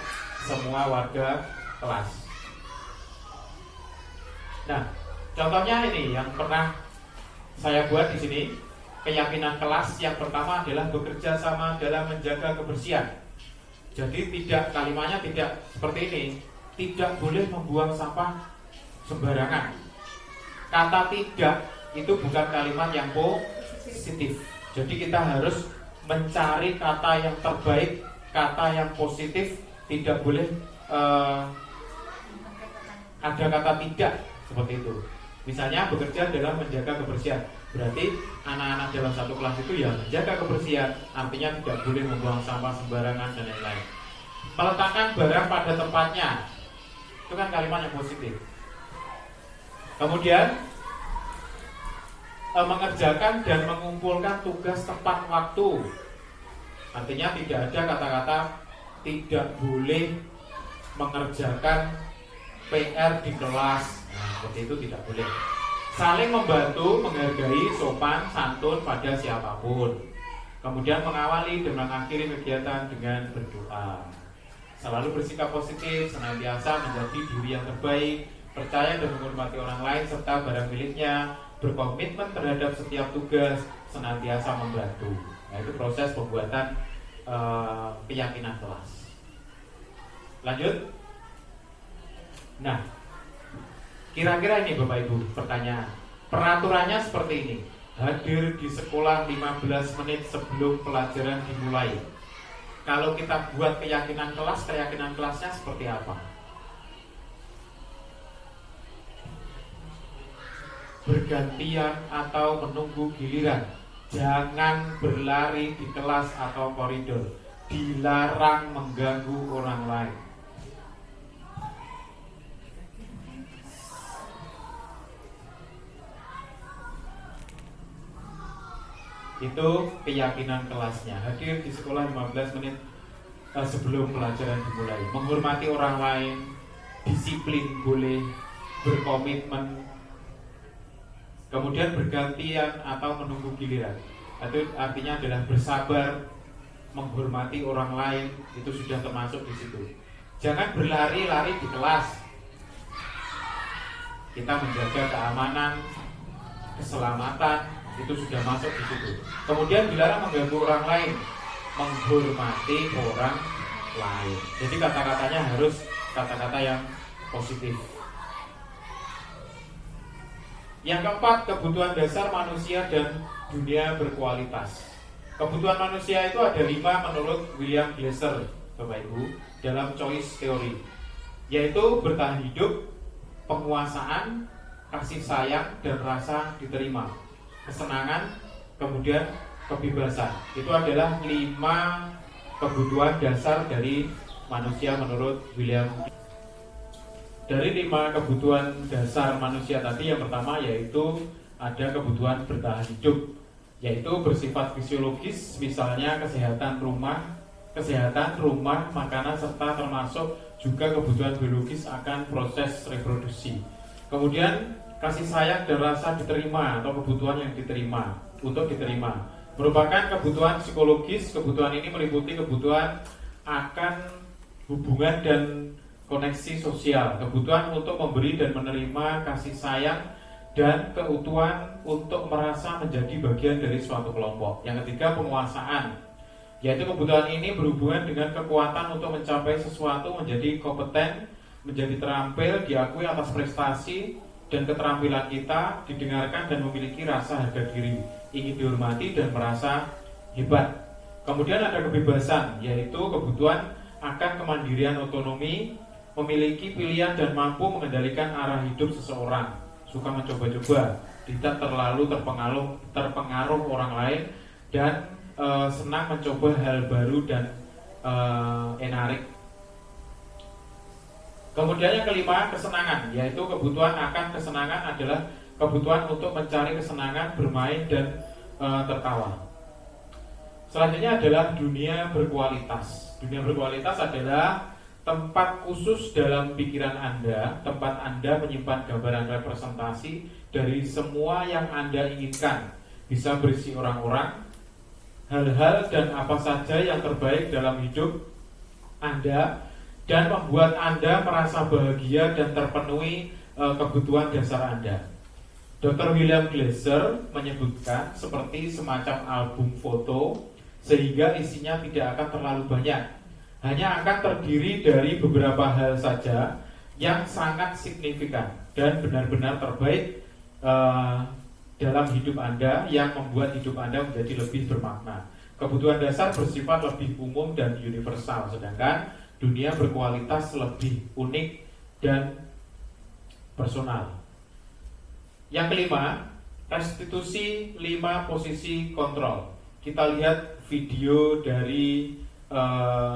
semua warga kelas. Nah, contohnya ini yang pernah saya buat di sini. Keyakinan kelas yang pertama adalah bekerja sama dalam menjaga kebersihan. Jadi kalimatnya tidak seperti ini. Tidak boleh membuang sampah sembarangan. Kata tidak itu bukan kalimat yang positif. Jadi kita harus mencari kata yang terbaik, kata yang positif. Tidak boleh ada kata tidak seperti itu. Misalnya bekerja dalam menjaga kebersihan, berarti anak-anak dalam satu kelas itu ya menjaga kebersihan, artinya tidak boleh membuang sampah sembarangan dan lain-lain. Meletakkan barang pada tempatnya, itu kan kalimat yang positif. Kemudian mengerjakan dan mengumpulkan tugas tepat waktu, artinya tidak ada kata-kata tidak boleh mengerjakan PR di kelas. Nah, seperti itu tidak boleh. Saling membantu, menghargai, sopan, santun pada siapapun. Kemudian mengawali dan mengakhiri kegiatan dengan berdoa. Selalu bersikap positif, senantiasa menjadi diri yang terbaik, percaya dan menghormati orang lain serta barang miliknya, berkomitmen terhadap setiap tugas, senantiasa membantu. Nah, itu proses pembuatan keyakinan kelas. Lanjut. Nah, kira-kira ini Bapak Ibu pertanyaan. Peraturannya seperti ini. Hadir di sekolah 15 menit sebelum pelajaran dimulai. Kalau kita buat keyakinan kelasnya seperti apa? Bergantian atau menunggu giliran. Jangan berlari di kelas atau koridor. Dilarang mengganggu orang lain. Itu keyakinan kelasnya. Hadir di sekolah 15 menit sebelum pelajaran dimulai. Menghormati orang lain, disiplin boleh, berkomitmen. Kemudian bergantian atau menunggu giliran. Itu artinya adalah bersabar, menghormati orang lain. Itu sudah termasuk di situ. Jangan berlari-lari di kelas. Kita menjaga keamanan, keselamatan. Itu sudah masuk di situ. Kemudian dilarang mengganggu orang lain, menghormati orang lain. Jadi kata-katanya harus kata-kata yang positif. Yang keempat, kebutuhan dasar manusia dan dunia berkualitas. Kebutuhan manusia itu ada 5 menurut William Glasser, Bapak Ibu, dalam choice theory, yaitu bertahan hidup, penguasaan, kasih sayang dan rasa diterima, kesenangan, kemudian kebebasan. Itu adalah 5 kebutuhan dasar dari manusia menurut William. Dari 5 kebutuhan dasar manusia tadi, yang pertama yaitu ada kebutuhan bertahan hidup, yaitu bersifat fisiologis, misalnya kesehatan rumah, makanan, serta termasuk juga kebutuhan biologis akan proses reproduksi. Kemudian kasih sayang dan rasa diterima atau kebutuhan yang diterima, untuk diterima, merupakan kebutuhan psikologis. Kebutuhan ini meliputi kebutuhan akan hubungan dan koneksi sosial, kebutuhan untuk memberi dan menerima kasih sayang, dan keutuhan untuk merasa menjadi bagian dari suatu kelompok. Yang ketiga, penguasaan, yaitu kebutuhan ini berhubungan dengan kekuatan untuk mencapai sesuatu, menjadi kompeten, menjadi terampil, diakui atas prestasi dan keterampilan kita, didengarkan dan memiliki rasa harga diri, ingin dihormati dan merasa hebat. Kemudian ada kebebasan, yaitu kebutuhan akan kemandirian, otonomi, memiliki pilihan dan mampu mengendalikan arah hidup seseorang, suka mencoba-coba, tidak terlalu terpengaruh orang lain, dan senang mencoba hal baru dan enarik. Kemudian yang kelima, kesenangan, yaitu kebutuhan akan kesenangan adalah kebutuhan untuk mencari kesenangan, bermain dan tertawa. Selanjutnya adalah dunia berkualitas. Dunia berkualitas adalah tempat khusus dalam pikiran Anda, tempat Anda menyimpan gambaran representasi dari semua yang Anda inginkan. Bisa berisi orang-orang, hal-hal dan apa saja yang terbaik dalam hidup Anda, dan membuat Anda merasa bahagia dan terpenuhi kebutuhan dasar Anda. Dr. William Glasser menyebutkan seperti semacam album foto, sehingga isinya tidak akan terlalu banyak, hanya akan terdiri dari beberapa hal saja yang sangat signifikan dan benar-benar terbaik dalam hidup Anda, yang membuat hidup Anda menjadi lebih bermakna. Kebutuhan dasar bersifat lebih umum dan universal, sedangkan dunia berkualitas lebih unik dan personal. Yang kelima, restitusi 5 posisi kontrol. Kita lihat video dari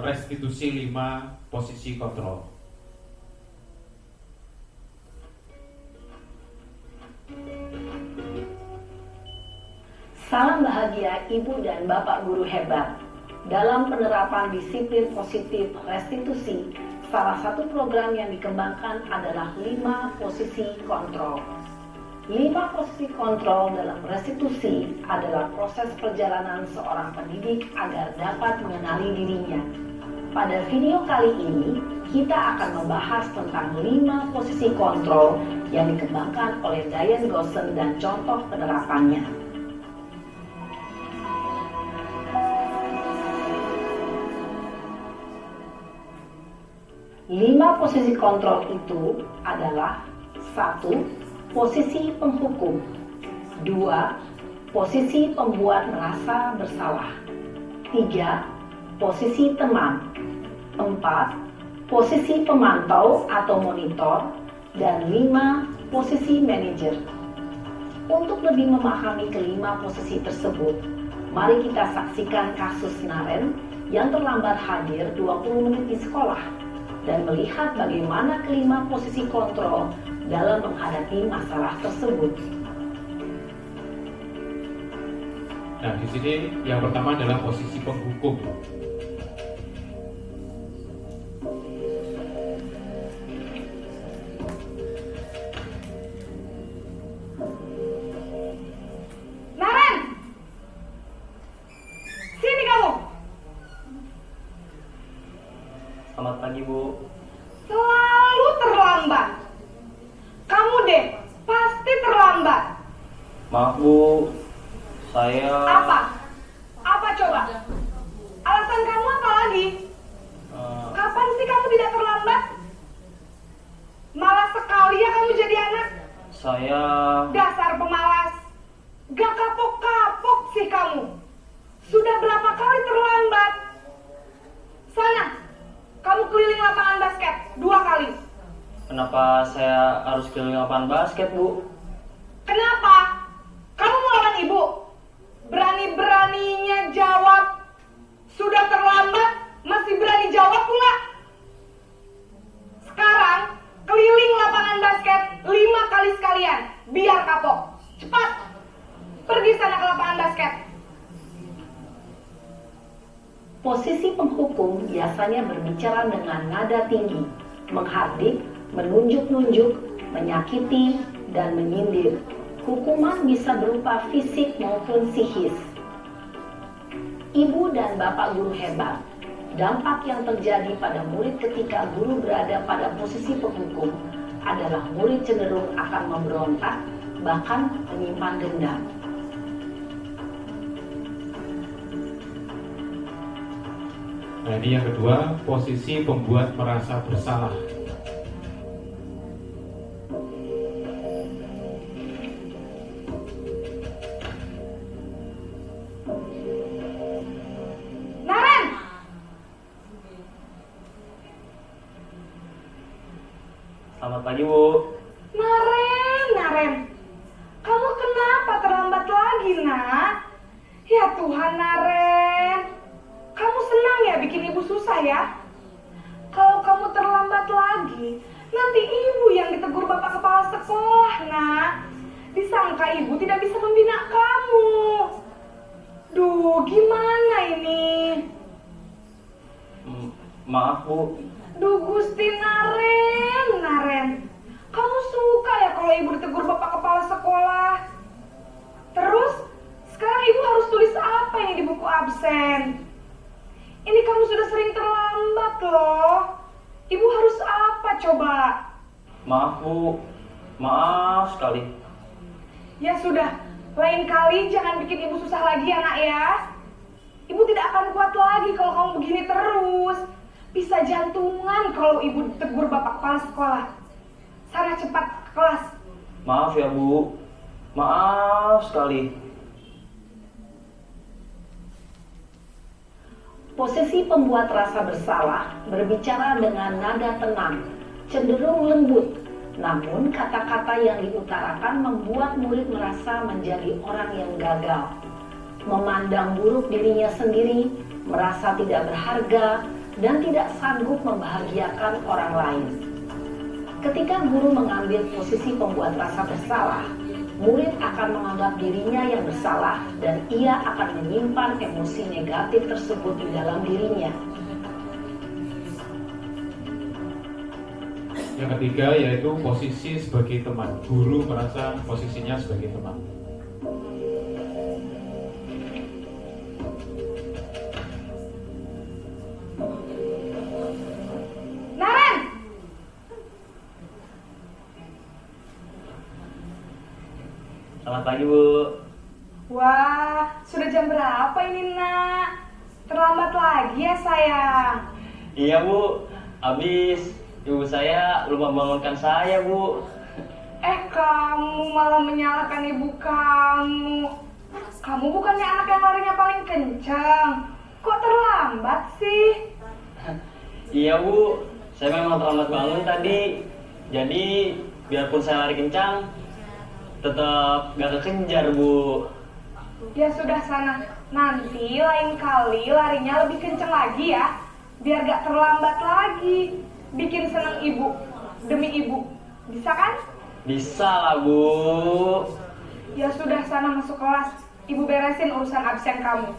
restitusi 5 posisi kontrol. Salam bahagia Ibu dan Bapak guru hebat. Dalam penerapan disiplin positif restitusi, salah satu program yang dikembangkan adalah 5 posisi kontrol. 5 posisi kontrol dalam restitusi adalah proses perjalanan seorang pendidik agar dapat mengenali dirinya. Pada video kali ini, kita akan membahas tentang 5 posisi kontrol yang dikembangkan oleh Diane Gosson dan contoh penerapannya. Lima posisi kontrol itu adalah: 1. Posisi penghukum. 2. Posisi pembuat merasa bersalah. 3. Posisi teman. 4. Posisi pemantau atau monitor. Dan 5. Posisi manajer. Untuk lebih memahami kelima posisi tersebut, mari kita saksikan kasus Naren yang terlambat hadir 20 menit di sekolah dan melihat bagaimana kelima posisi kontrol dalam menghadapi masalah tersebut. Nah, di sini yang pertama adalah posisi penghukum. Naren! Sini kamu! Selamat pagi, Bu. Selalu terlambat. Kamu deh, pasti terlambat. Maaf, Bu. Saya... Apa? Apa coba? Alasan kamu apa lagi? Kapan sih kamu tidak terlambat? Malas sekali ya kamu jadi anak. Saya... Dasar pemalas. Gak kapok-kapok sih kamu. Sudah berapa kali terlambat? Sana, kamu keliling lapangan basket 2 kali. kenapa saya harus keliling lapangan basket, Bu? Kenapa? Kamu melawan ibu? Berani-beraninya jawab. Sudah terlambat, masih berani jawab pula. Sekarang, keliling lapangan basket 5 kali sekalian. Biar kapok. Cepat. Pergi sana ke lapangan basket. Posisi penghukum biasanya berbicara dengan nada tinggi, menghardik, menunjuk-nunjuk, menyakiti, dan menyindir. Hukuman bisa berupa fisik maupun psikis. Ibu dan bapak guru hebat. Dampak yang terjadi pada murid ketika guru berada pada posisi penghukum adalah murid cenderung akan memberontak, bahkan menyimpan dendam. Nah, ini yang kedua, posisi pembuat merasa bersalah. Naren! Selamat pagi, Bu. Naren, kamu kenapa terlambat lagi, nak? Ya Tuhan, Naren, kamu senang ya bikin ibu susah ya? Kalau kamu terlambat lagi, nanti ibu yang ditegur bapak kepala sekolah, nak. Disangka ibu tidak bisa membina kamu. Duh, gimana ini? Maaf, Bu. Duh Gusti Naren, kamu suka ya kalau ibu ditegur bapak kepala sekolah? Terus, sekarang ibu harus tulis apa ini di buku absen? Ini kamu sudah sering terlambat loh. Ibu harus apa coba? Maaf, Bu. Maaf sekali. Ya sudah, lain kali jangan bikin ibu susah lagi ya nak ya. Ibu tidak akan kuat lagi kalau kamu begini terus. Bisa jantungan kalau ibu ditegur bapak kepala sekolah. Sana cepat ke kelas. Maaf ya, Bu. Maaf sekali. Posisi pembuat rasa bersalah berbicara dengan nada tenang, cenderung lembut. Namun kata-kata yang diutarakan membuat murid merasa menjadi orang yang gagal. Memandang buruk dirinya sendiri, merasa tidak berharga, dan tidak sanggup membahagiakan orang lain. Ketika guru mengambil posisi pembuat rasa bersalah, murid akan menganggap dirinya yang bersalah dan ia akan menyimpan emosi negatif tersebut di dalam dirinya. Yang ketiga yaitu posisi sebagai teman. Guru merasa posisinya sebagai teman. Naren! Selamat pagi, Bu. Wah, sudah jam berapa ini nak? Terlambat lagi ya sayang. Iya, Bu. Habis ibu saya lupa bangunkan saya, Bu. Kamu malah menyalahkan ibu kamu. Kamu bukannya anak yang larinya paling kencang. Kok terlambat sih? Iya, Bu. Saya memang terlambat bangun tadi. Jadi, biarpun saya lari kencang, tetap gak kekejar, Bu. Ya sudah sana. Nanti lain kali larinya lebih kencang lagi ya. Biar gak terlambat lagi. Bikin senang ibu. Demi ibu. Bisa kan? Bisa lah, Bu. Ya sudah sana masuk kelas. Ibu beresin urusan absen kamu.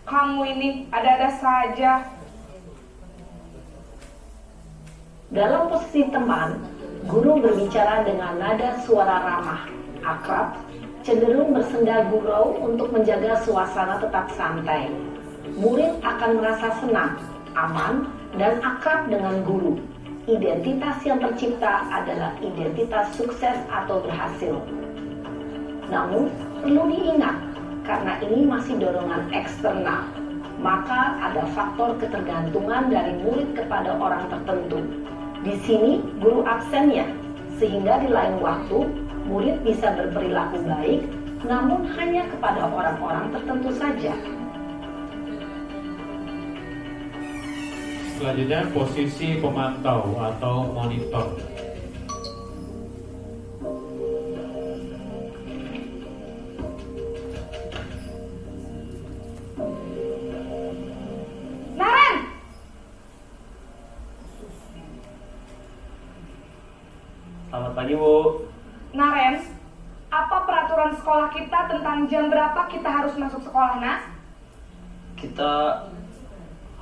Kamu ini ada-ada saja. Dalam posisi teman, guru berbicara dengan nada suara ramah, akrab, cenderung bersenda gurau untuk menjaga suasana tetap santai. Murid akan merasa senang, aman, dan akrab dengan guru. Identitas yang tercipta adalah identitas sukses atau berhasil. Namun, perlu diingat, karena ini masih dorongan eksternal, maka ada faktor ketergantungan dari murid kepada orang tertentu. Di sini, guru absennya, sehingga di lain waktu, murid bisa berperilaku baik, namun hanya kepada orang-orang tertentu saja. Selanjutnya posisi pemantau atau monitor. pagi, Bu. Naren, apa peraturan sekolah kita tentang jam berapa kita harus masuk sekolah, Nak? Kita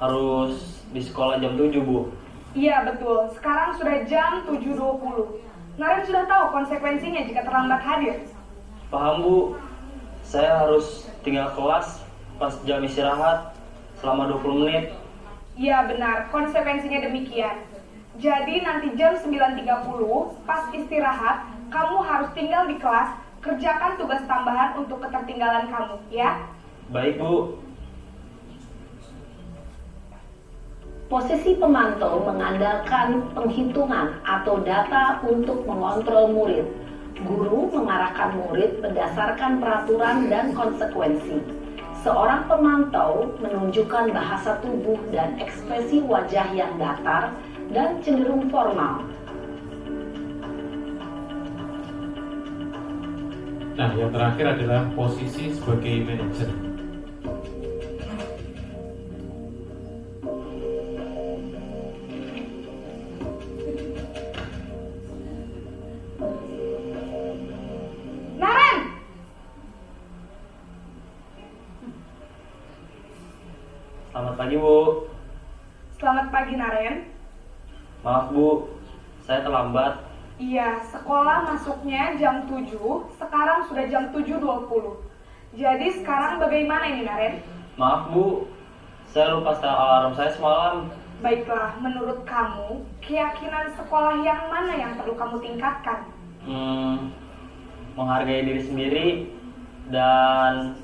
harus di sekolah jam 7, Bu. Iya, betul. Sekarang sudah jam 7.20. Naren sudah tahu konsekuensinya jika terlambat hadir. Paham, Bu. Saya harus tinggal kelas pas jam istirahat selama 20 menit. Iya, benar. Konsekuensinya demikian. Jadi nanti jam 9.30 pas istirahat, kamu harus tinggal di kelas, kerjakan tugas tambahan untuk ketertinggalan kamu, ya? Baik, Bu. Posisi pemantau mengandalkan penghitungan atau data untuk mengontrol murid. Guru mengarahkan murid berdasarkan peraturan dan konsekuensi. Seorang pemantau menunjukkan bahasa tubuh dan ekspresi wajah yang datar dan cenderung formal. Nah, yang terakhir adalah posisi sebagai manajer. Naren! Selamat pagi, Bu. Selamat pagi, Naren. Maaf, Bu. Saya terlambat. Iya, sekolah masuknya jam 7, sekarang sudah jam 7.20. Jadi sekarang bagaimana ini, Naren? Maaf, Bu. Saya lupa setel alarm saya semalam. Baiklah, menurut kamu, keyakinan sekolah yang mana yang perlu kamu tingkatkan? Menghargai diri sendiri dan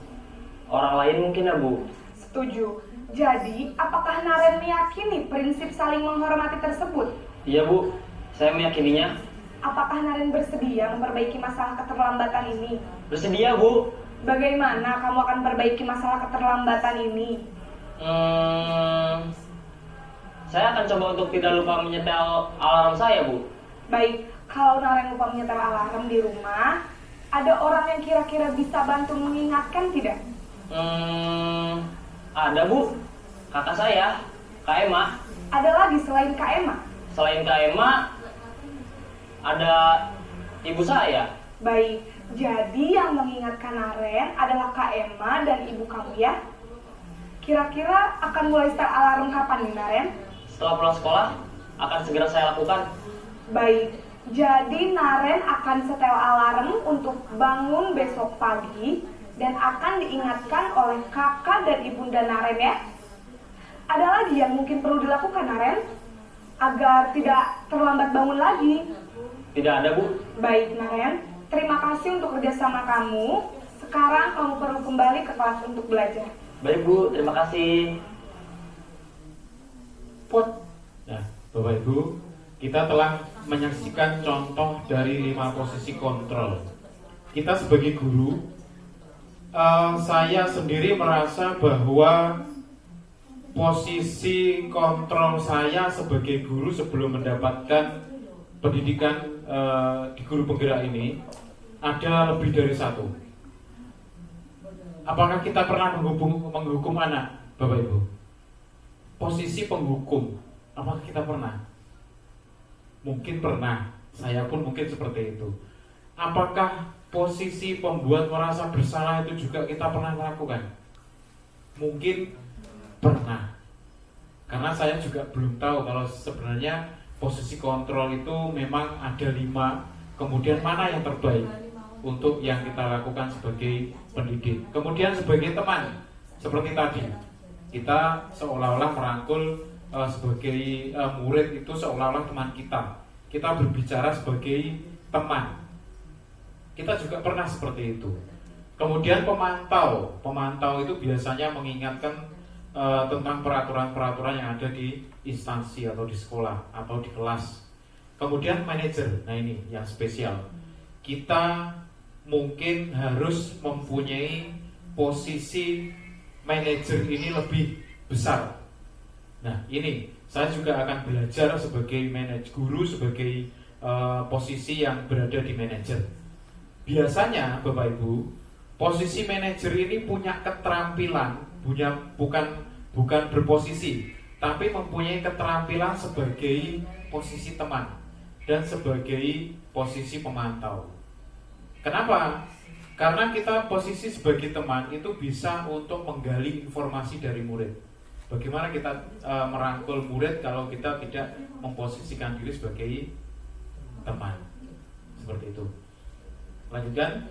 orang lain mungkin ya, Bu. Setuju. Jadi, apakah Naren meyakini prinsip saling menghormati tersebut? Iya, Bu. Saya meyakininya. Apakah Naren bersedia memperbaiki masalah keterlambatan ini? Bersedia, Bu. Bagaimana kamu akan perbaiki masalah keterlambatan ini? Saya akan coba untuk tidak lupa menyetel alarm saya, Bu. Baik, kalau Naren lupa menyetel alarm di rumah, ada orang yang kira-kira bisa bantu mengingatkan tidak? Ada, Bu. Kakak saya, Kak Emma. Ada lagi selain Kak Emma? Selain Kak Emma, ada ibu saya. Baik, jadi yang mengingatkan Naren adalah Kak Emma dan ibu kamu ya? Kira-kira akan mulai start alarm kapan nih, Naren? Setelah pulang sekolah, akan segera saya lakukan. Baik, jadi Naren akan setel alarm untuk bangun besok pagi dan akan diingatkan oleh kakak dan ibunda Naren ya. Ada lagi yang mungkin perlu dilakukan, Naren, agar tidak terlambat bangun lagi? Tidak ada, Bu. Baik, Naren, terima kasih untuk kerjasama kamu. Sekarang kamu perlu kembali ke kelas untuk belajar. Baik, Bu. Terima kasih. Nah, Bapak Ibu, kita telah menyaksikan contoh dari 5 posisi kontrol. Kita sebagai guru, saya sendiri merasa bahwa posisi kontrol saya sebagai guru sebelum mendapatkan pendidikan di guru penggerak ini ada lebih dari 1. Apakah kita pernah menghukum anak, Bapak Ibu? Posisi penghukum, apakah kita pernah? Mungkin pernah, saya pun mungkin seperti itu. Apakah posisi pembuat merasa bersalah itu juga kita pernah melakukan? Mungkin pernah. Karena saya juga belum tahu kalau sebenarnya posisi kontrol itu memang ada 5, kemudian mana yang terbaik untuk yang kita lakukan sebagai pendidik. Kemudian sebagai teman, seperti tadi, kita seolah-olah merangkul sebagai murid itu seolah-olah teman kita. Kita berbicara sebagai teman. Kita juga pernah seperti itu. Kemudian pemantau itu biasanya mengingatkan tentang peraturan-peraturan yang ada di instansi atau di sekolah atau di kelas. Kemudian manajer, nah ini yang spesial. Kita mungkin harus mempunyai posisi manajer ini lebih besar. Nah ini saya juga akan belajar sebagai guru sebagai posisi yang berada di manajer. Biasanya Bapak Ibu, posisi manajer ini punya keterampilan, bukan berposisi, tapi mempunyai keterampilan sebagai posisi teman dan sebagai posisi pemantau. Kenapa? Karena kita posisi sebagai teman itu bisa untuk menggali informasi dari murid. Bagaimana kita merangkul murid kalau kita tidak memposisikan diri sebagai teman? Seperti itu. Lanjutkan.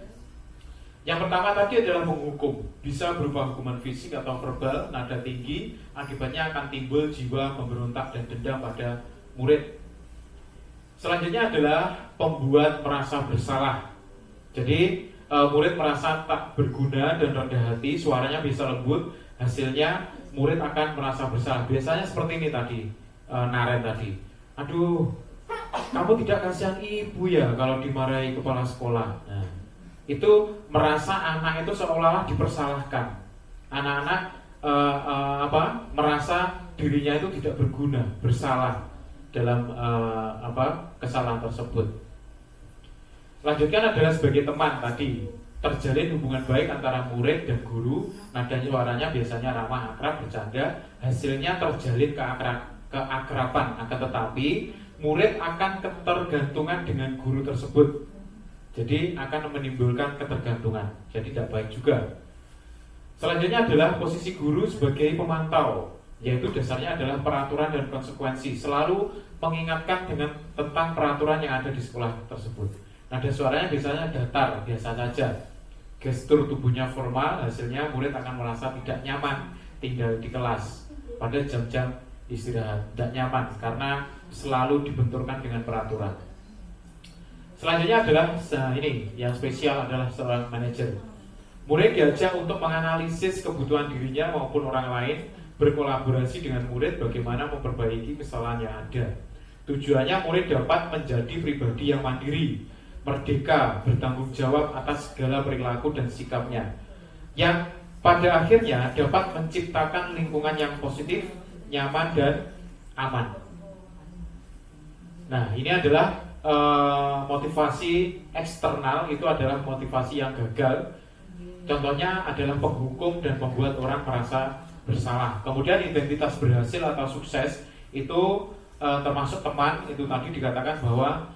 Yang pertama tadi adalah menghukum. Bisa berupa hukuman fisik atau verbal, nada tinggi. Akibatnya akan timbul jiwa pemberontak dan dendam pada murid. Selanjutnya adalah pembuat merasa bersalah. Jadi murid merasa tak berguna dan rendah hati, suaranya bisa lembut, hasilnya murid akan merasa bersalah. Biasanya seperti ini tadi, Naren tadi. Aduh, kamu tidak kasihan ibu ya kalau dimarahi kepala sekolah. Nah, itu merasa anak itu seolah-olah dipersalahkan. Anak-anak merasa dirinya itu tidak berguna, bersalah dalam kesalahan tersebut. Lanjutkan adalah sebagai teman tadi, terjalin hubungan baik antara murid dan guru, nada suaranya biasanya ramah, akrab, bercanda, hasilnya terjalin keakraban. Akan tetapi murid akan ketergantungan dengan guru tersebut, jadi akan menimbulkan ketergantungan, jadi tidak baik juga. Selanjutnya adalah posisi guru sebagai pemantau, yaitu dasarnya adalah peraturan dan konsekuensi, selalu mengingatkan tentang peraturan yang ada di sekolah tersebut. Nada suaranya biasanya datar, biasa saja. Gestur tubuhnya formal, hasilnya murid akan merasa tidak nyaman tinggal di kelas pada jam-jam istirahat. Tidak nyaman karena selalu dibenturkan dengan peraturan. Selanjutnya adalah ini, yang spesial adalah seorang manajer. Murid diajak untuk menganalisis kebutuhan dirinya maupun orang lain, berkolaborasi dengan murid bagaimana memperbaiki kesalahan yang ada. Tujuannya murid dapat menjadi pribadi yang mandiri, merdeka, bertanggung jawab atas segala perilaku dan sikapnya, yang pada akhirnya dapat menciptakan lingkungan yang positif, nyaman dan aman. Nah, ini adalah motivasi eksternal, itu adalah motivasi yang gagal. Contohnya adalah penghukum dan membuat orang merasa bersalah. Kemudian identitas berhasil atau sukses itu termasuk teman, itu tadi dikatakan bahwa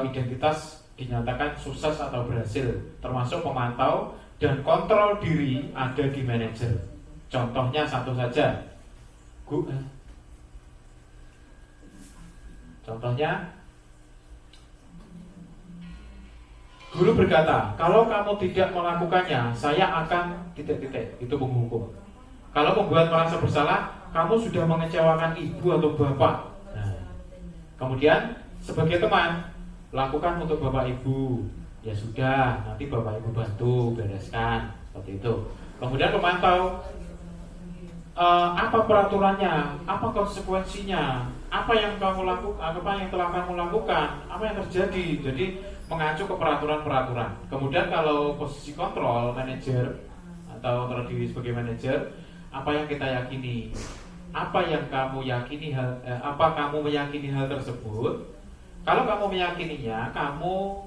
identitas dinyatakan sukses atau berhasil, termasuk pemantau dan kontrol diri ada di manajer. Contohnya satu saja, contohnya guru berkata, kalau kamu tidak melakukannya, saya akan titik-titik, itu menghukum. Kalau membuat merasa bersalah, kamu sudah mengecewakan ibu atau bapak. Nah, kemudian sebagai teman, lakukan untuk bapak ibu, ya sudah, nanti bapak ibu bantu bereskan, seperti itu. Kemudian pemantau, apa peraturannya, apa konsekuensinya, apa yang kamu lakukan, apa yang telah kamu lakukan, apa yang terjadi. Jadi mengacu ke peraturan-peraturan. Kemudian kalau posisi kontrol, manajer atau kalau diri sebagai manajer, apa yang kita yakini, apa yang kamu yakini, apa kamu meyakini hal tersebut. Kalau kamu meyakininya, kamu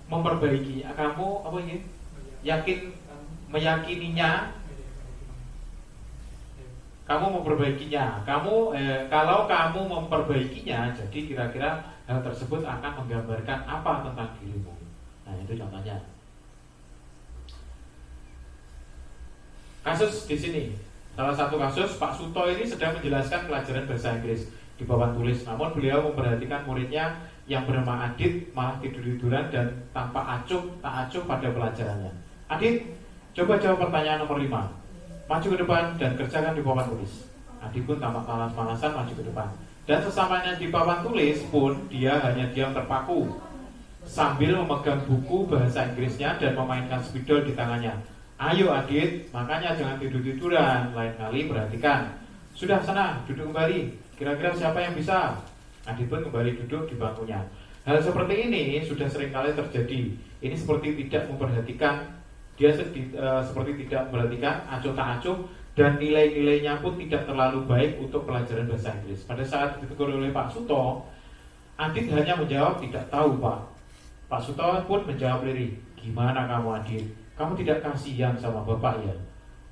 memperbaiki, kamu meyakininya, kamu memperbaikinya. Kalau kamu memperbaikinya, jadi kira-kira hal tersebut akan menggambarkan apa tentang dirimu. Nah, itu contohnya. Kasus di sini, salah satu kasus Pak Suto ini sedang menjelaskan pelajaran bahasa Inggris di papan tulis, namun beliau memperhatikan muridnya yang bernama Adit malah tidur-tiduran dan tanpa tak acuh pada pelajarannya. Adit, coba jawab pertanyaan nomor 5. Maju ke depan dan kerjakan di papan tulis. Adit pun tampak malas-malasan maju ke depan. Dan sesamanya di papan tulis pun dia hanya diam terpaku sambil memegang buku bahasa Inggrisnya dan memainkan spidol di tangannya. Ayo Adit, makanya jangan tidur-tiduran, lain kali perhatikan. Sudah, sana, duduk kembali. Kira-kira siapa yang bisa? Adit pun kembali duduk di bangkunya. Hal seperti ini sudah seringkali terjadi. Ini seperti tidak memperhatikan, seperti tidak memperhatikan, acuh tak acuh, dan nilai-nilainya pun tidak terlalu baik untuk pelajaran bahasa Inggris. Pada saat ditegur oleh Pak Suto, Adit hanya menjawab tidak tahu Pak. Pak Suto pun menjawab lirih, gimana kamu Adit? Kamu tidak kasihan sama Bapak ya?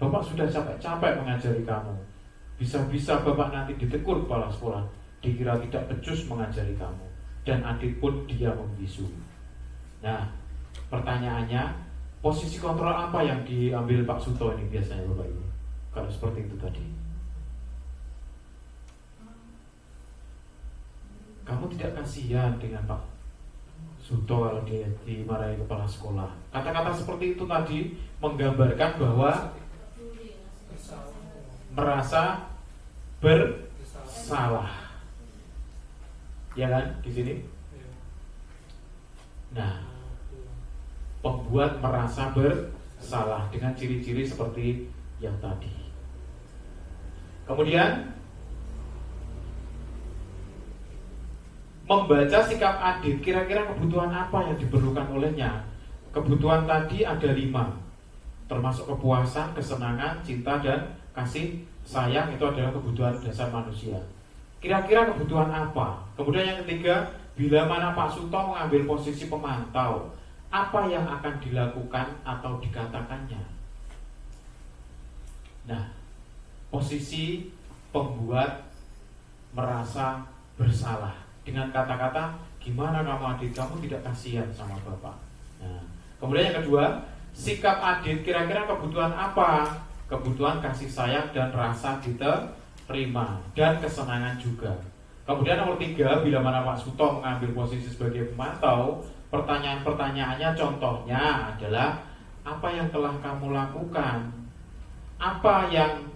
Bapak sudah capek-capek mengajari kamu. Bisa-bisa Bapak nanti ditegur kepala sekolah, dikira tidak becus mengajari kamu. dan Adit pun dia membisu. Nah, pertanyaannya, posisi kontrol apa yang diambil Pak Suto ini biasanya Bapak Ibu? Kalau seperti itu tadi, kamu tidak kasihan dengan Pak Suto kalau dia dimarahi kepala sekolah. Kata-kata seperti itu tadi menggambarkan bahwa merasa bersalah, ya kan di sini. Nah, pembuat merasa bersalah dengan ciri-ciri seperti yang tadi. Kemudian membaca sikap Adit, kira-kira kebutuhan apa yang diperlukan olehnya? Kebutuhan tadi ada 5, termasuk kepuasan, kesenangan, cinta, dan kasih sayang. Itu adalah kebutuhan dasar manusia. Kira-kira kebutuhan apa? Kemudian yang ketiga, bila mana Pak Suto mengambil posisi pemantau, apa yang akan dilakukan atau dikatakannya? Nah, posisi pembuat merasa bersalah dengan kata-kata, gimana kamu Adit, kamu tidak kasihan sama Bapak. Nah, kemudian yang kedua, sikap Adit, kira-kira kebutuhan apa? Kebutuhan kasih sayang dan rasa diterima, dan kesenangan juga. Kemudian nomor 3, bila mana Pak Suto mengambil posisi sebagai pemantau, pertanyaan-pertanyaannya contohnya adalah, apa yang telah kamu lakukan? Apa yang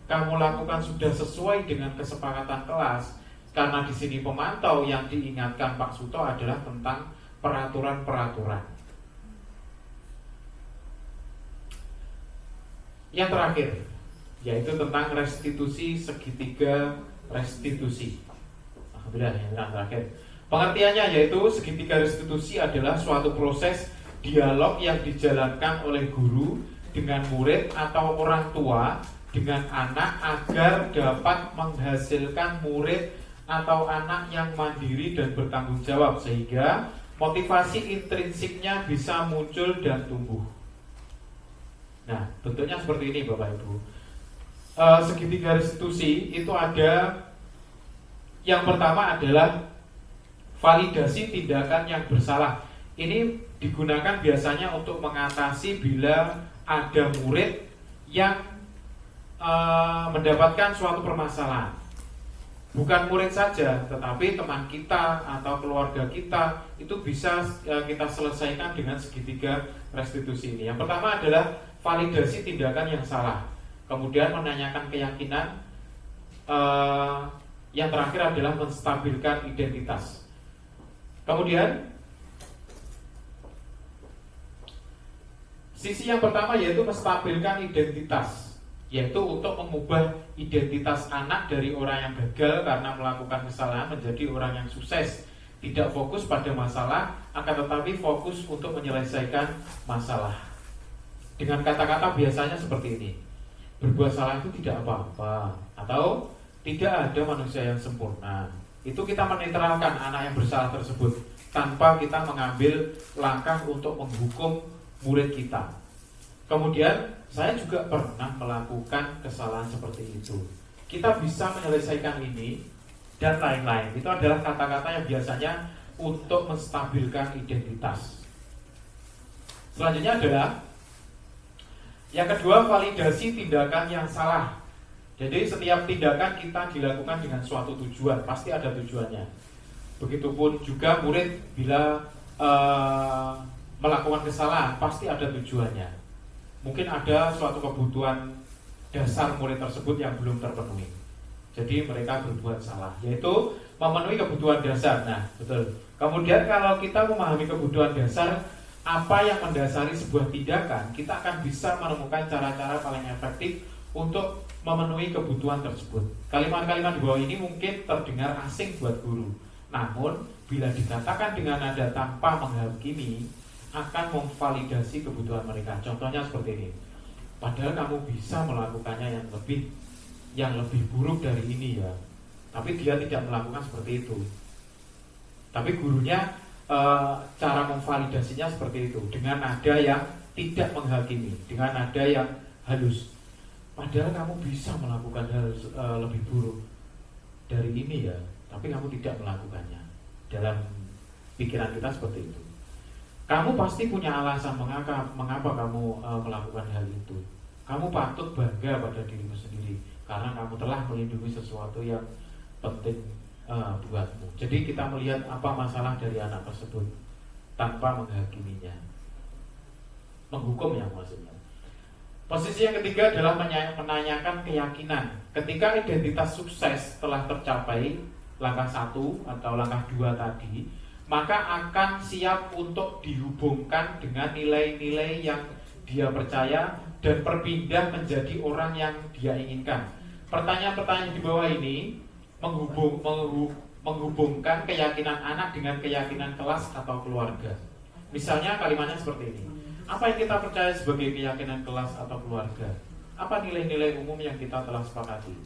kamu lakukan sudah sesuai dengan kesepakatan kelas? Karena di sini pemantau yang diingatkan Pak Suto adalah tentang peraturan-peraturan. Yang terakhir, yaitu tentang restitusi segitiga restitusi. Alhamdulillah, yang terakhir. Pengertiannya yaitu segitiga restitusi adalah suatu proses dialog yang dijalankan oleh guru dengan murid atau orang tua dengan anak agar dapat menghasilkan murid atau anak yang mandiri dan bertanggung jawab, sehingga motivasi intrinsiknya bisa muncul dan tumbuh. Nah, bentuknya seperti ini Bapak Ibu. Segitiga restitusi itu ada, yang pertama adalah validasi tindakan yang bersalah. Ini digunakan biasanya untuk mengatasi bila ada murid yang mendapatkan suatu permasalahan. Bukan murid saja, tetapi teman kita atau keluarga kita itu bisa kita selesaikan dengan segitiga restitusi ini. Yang pertama adalah validasi tindakan yang salah. Kemudian menanyakan keyakinan. Yang terakhir adalah menstabilkan identitas. Kemudian sisi yang pertama yaitu menstabilkan identitas, yaitu untuk mengubah identitas anak dari orang yang gagal karena melakukan kesalahan menjadi orang yang sukses, tidak fokus pada masalah, akan tetapi fokus untuk menyelesaikan masalah. Dengan kata-kata biasanya seperti ini, berbuat salah itu tidak apa-apa, atau tidak ada manusia yang sempurna. Itu kita menetralkan anak yang bersalah tersebut tanpa kita mengambil langkah untuk menghukum murid kita. Kemudian saya juga pernah melakukan kesalahan seperti itu. Kita bisa menyelesaikan ini dan lain-lain. Itu adalah kata-kata yang biasanya untuk menstabilkan identitas. Selanjutnya adalah yang kedua, validasi tindakan yang salah. Jadi setiap tindakan kita dilakukan dengan suatu tujuan, pasti ada tujuannya. Begitupun juga murid bila melakukan kesalahan, pasti ada tujuannya. Mungkin ada suatu kebutuhan dasar murid tersebut yang belum terpenuhi. Jadi mereka berbuat salah, yaitu memenuhi kebutuhan dasar. Nah, betul. Kemudian kalau kita memahami kebutuhan dasar, apa yang mendasari sebuah tindakan, kita akan bisa menemukan cara-cara paling efektif untuk memenuhi kebutuhan tersebut. Kalimat-kalimat di bawah ini mungkin terdengar asing buat guru. Namun, bila dikatakan dengan nada tanpa menghakimi, akan memvalidasi kebutuhan mereka. Contohnya seperti ini. Padahal kamu bisa melakukannya yang lebih buruk dari ini ya. Tapi dia tidak melakukan seperti itu. Tapi gurunya cara memvalidasinya seperti itu, dengan nada yang tidak menghakimi, dengan nada yang halus. Padahal kamu bisa melakukan hal lebih buruk dari ini ya, tapi kamu tidak melakukannya. Dalam pikiran kita seperti itu. Kamu pasti punya alasan mengapa kamu melakukan hal itu. Kamu patut bangga pada dirimu sendiri karena kamu telah melindungi sesuatu yang penting buatmu. Jadi kita melihat apa masalah dari anak tersebut tanpa menghakiminya, menghukum yang maksudnya. Posisi yang ketiga adalah menanyakan keyakinan. Ketika identitas sukses telah tercapai, langkah 1 atau langkah 2 tadi, maka akan siap untuk dihubungkan dengan nilai-nilai yang dia percaya dan berpindah menjadi orang yang dia inginkan. Pertanyaan-pertanyaan di bawah ini menghubungkan keyakinan anak dengan keyakinan kelas atau keluarga. Misalnya kalimatnya seperti ini. Apa yang kita percaya sebagai keyakinan kelas atau keluarga? Apa nilai-nilai umum yang kita telah sepakati?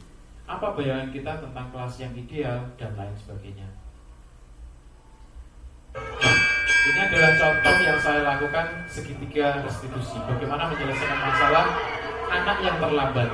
Apa bayangan kita tentang kelas yang ideal dan lain sebagainya? Ini adalah contoh yang saya lakukan segitiga restitusi. Bagaimana menyelesaikan masalah anak yang terlambat.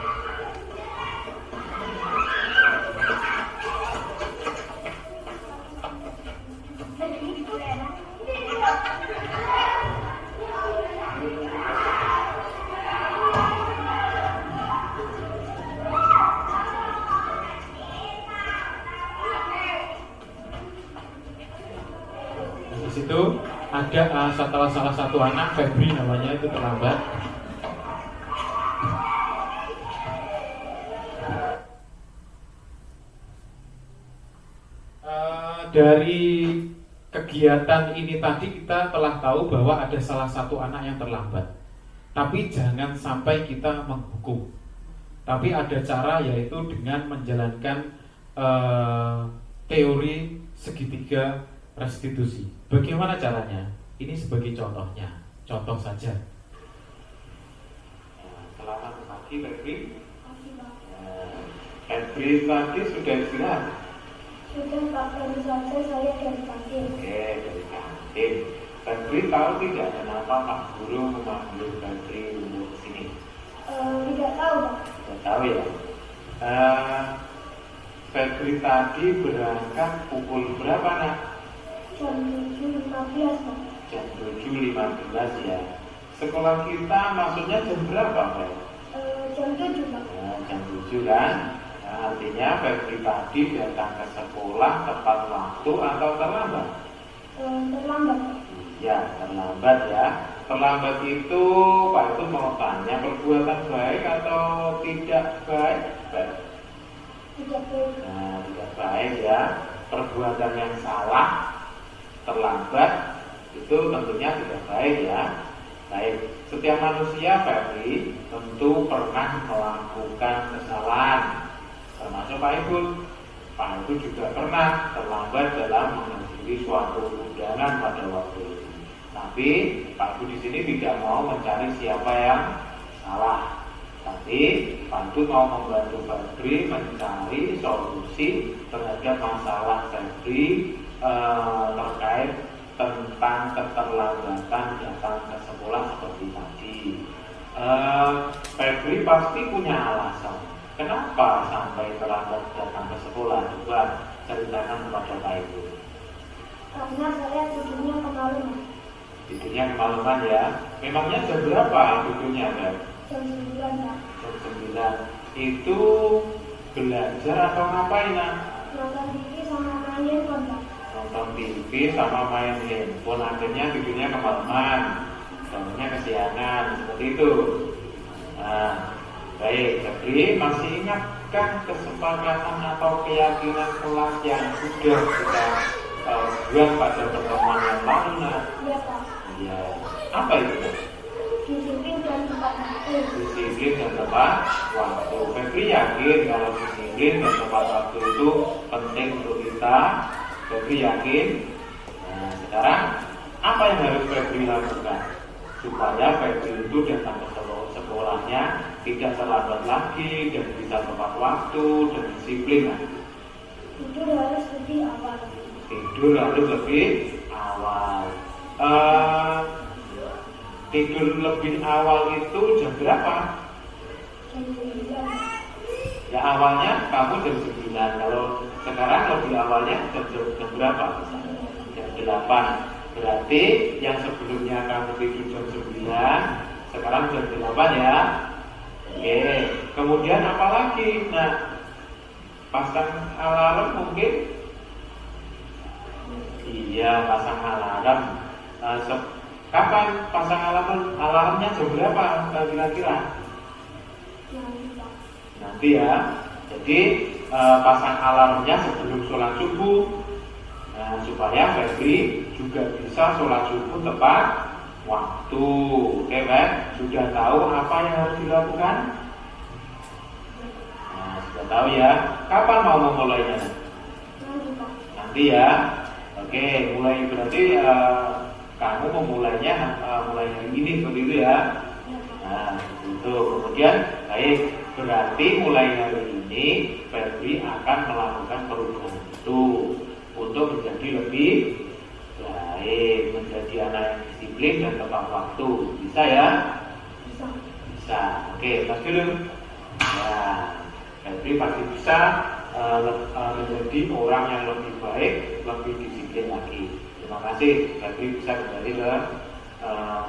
Itu ada salah satu anak, Febri namanya, itu terlambat. Dari kegiatan ini tadi kita telah tahu bahwa ada salah satu anak yang terlambat. Tapi jangan sampai kita menghukum. Tapi ada cara, yaitu dengan menjalankan teori segitiga restitusi. Bagaimana caranya? Ini sebagai contohnya. Contoh saja. Selamat pagi, Febri. Febri tadi sudah istirahat? Sudah, Pak. Baru saja saya dari kantin. Oke, dari kantin. Febri tahu tidak kenapa Pak Guru memanggil Febri untuk sini? Tidak tahu, Pak. Tidak tahu ya. Febri tadi berangkat pukul berapa, Nak? Jam 7.15, Pak. Jam 7.15 ya. Sekolah kita maksudnya jam berapa, Pak? Jam 7, Pak. Nah, jam 7 kan? Nah, artinya Febri tadi datang ke sekolah tepat waktu atau terlambat? Terlambat, Pak. Ya, terlambat ya. Terlambat itu Pak itu mau tanya perbuatan baik atau tidak baik? Baik. Tidak baik. Nah, tidak baik ya. Perbuatan yang salah, terlambat, itu tentunya tidak baik ya. Baik, setiap manusia Febri tentu pernah melakukan kesalahan, termasuk Pak Ibu. Pak Ibu juga pernah terlambat dalam menghadiri suatu undangan pada waktu itu. Tapi Pak Ibu di sini tidak mau mencari siapa yang salah. Tapi Pak Ibu mau membantu Febri mencari solusi terhadap masalah Febri terkait tentang keterlambatan datang ke sekolah seperti tadi. Febri pasti punya alasan kenapa sampai terlambat datang ke sekolah. Coba ceritakan kepada Pak Ibu. Karena saya tidurnya kemalaman. Tidurnya kemalaman ya. Memangnya jam berapa tidurnya, Beb? Jam 9, Pak. Jam 9. Itu belajar atau ngapain, Nak? Nonton TV sama main handphone, Pak. Nonton TV sama main handphone, akhirnya tidurnya kemalaman, bangunnya kesiangan, seperti itu. Nah, baik, Febri masih ingatkah kesepakatan atau keyakinan kelas yang sudah kita buat pada pertemuan yang lalu? Nah, Iya, Pak. iya. Apa itu? Disiplin dan tepat waktu. Disiplin dan tepat waktu. Febri yakin kalau disiplin dan tepat waktu itu penting untuk kita. Febri yakin. Nah, sekarang apa yang harus Febri lakukan supaya Febri itu datang ke sekolahnya tidak terlambat lagi dan bisa tepat waktu dan disiplin? Tidur harus lebih awal. Tidur harus lebih awal. Tidur lebih awal itu jam berapa? Jam 9. Ya awalnya kamu jam 9. Kalau sekarang lebih awalnya jam berapa? Jam 8. Berarti yang sebelumnya kamu bikin jam 9, sekarang jam 8 ya. Oke, kemudian apa lagi? Nah, pasang alarm mungkin? Iya, pasang alarm. Kapan pasang alarmnya jam berapa kira-kira? Nanti ya. Jadi pasang alarmnya sebelum sholat subuh. Nah, supaya Febri juga bisa sholat subuh tepat waktu. Oke kan? Sudah tahu apa yang harus dilakukan? Nah, sudah tahu ya. Kapan mau memulainya? Nanti ya. Oke, mulai berarti kamu memulainya mulai hari ini seperti itu ya. Nah, itu kemudian baik, berarti mulai hari ini Febri akan melakukan perubahan itu untuk menjadi lebih baik, menjadi anak yang disiplin dan tepat waktu. Bisa ya? Bisa. Oke, Mas dulu. Nah, Febri pasti bisa menjadi orang yang lebih baik, lebih disiplin lagi. Terima kasih, Febri bisa kembali ke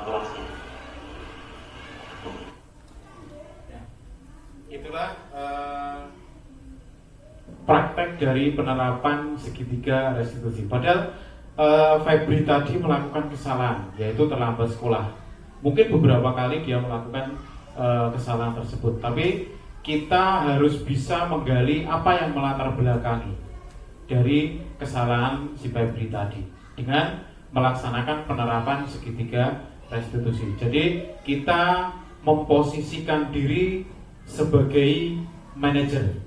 kelasnya. Itulah praktek dari penerapan segitiga restitusi. Padahal Febri tadi melakukan kesalahan, yaitu terlambat sekolah. Mungkin beberapa kali dia melakukan kesalahan tersebut, tapi kita harus bisa menggali apa yang melatar belakangi dari kesalahan si Febri tadi dengan melaksanakan penerapan segitiga restitusi. Jadi kita memposisikan diri sebagai manajer.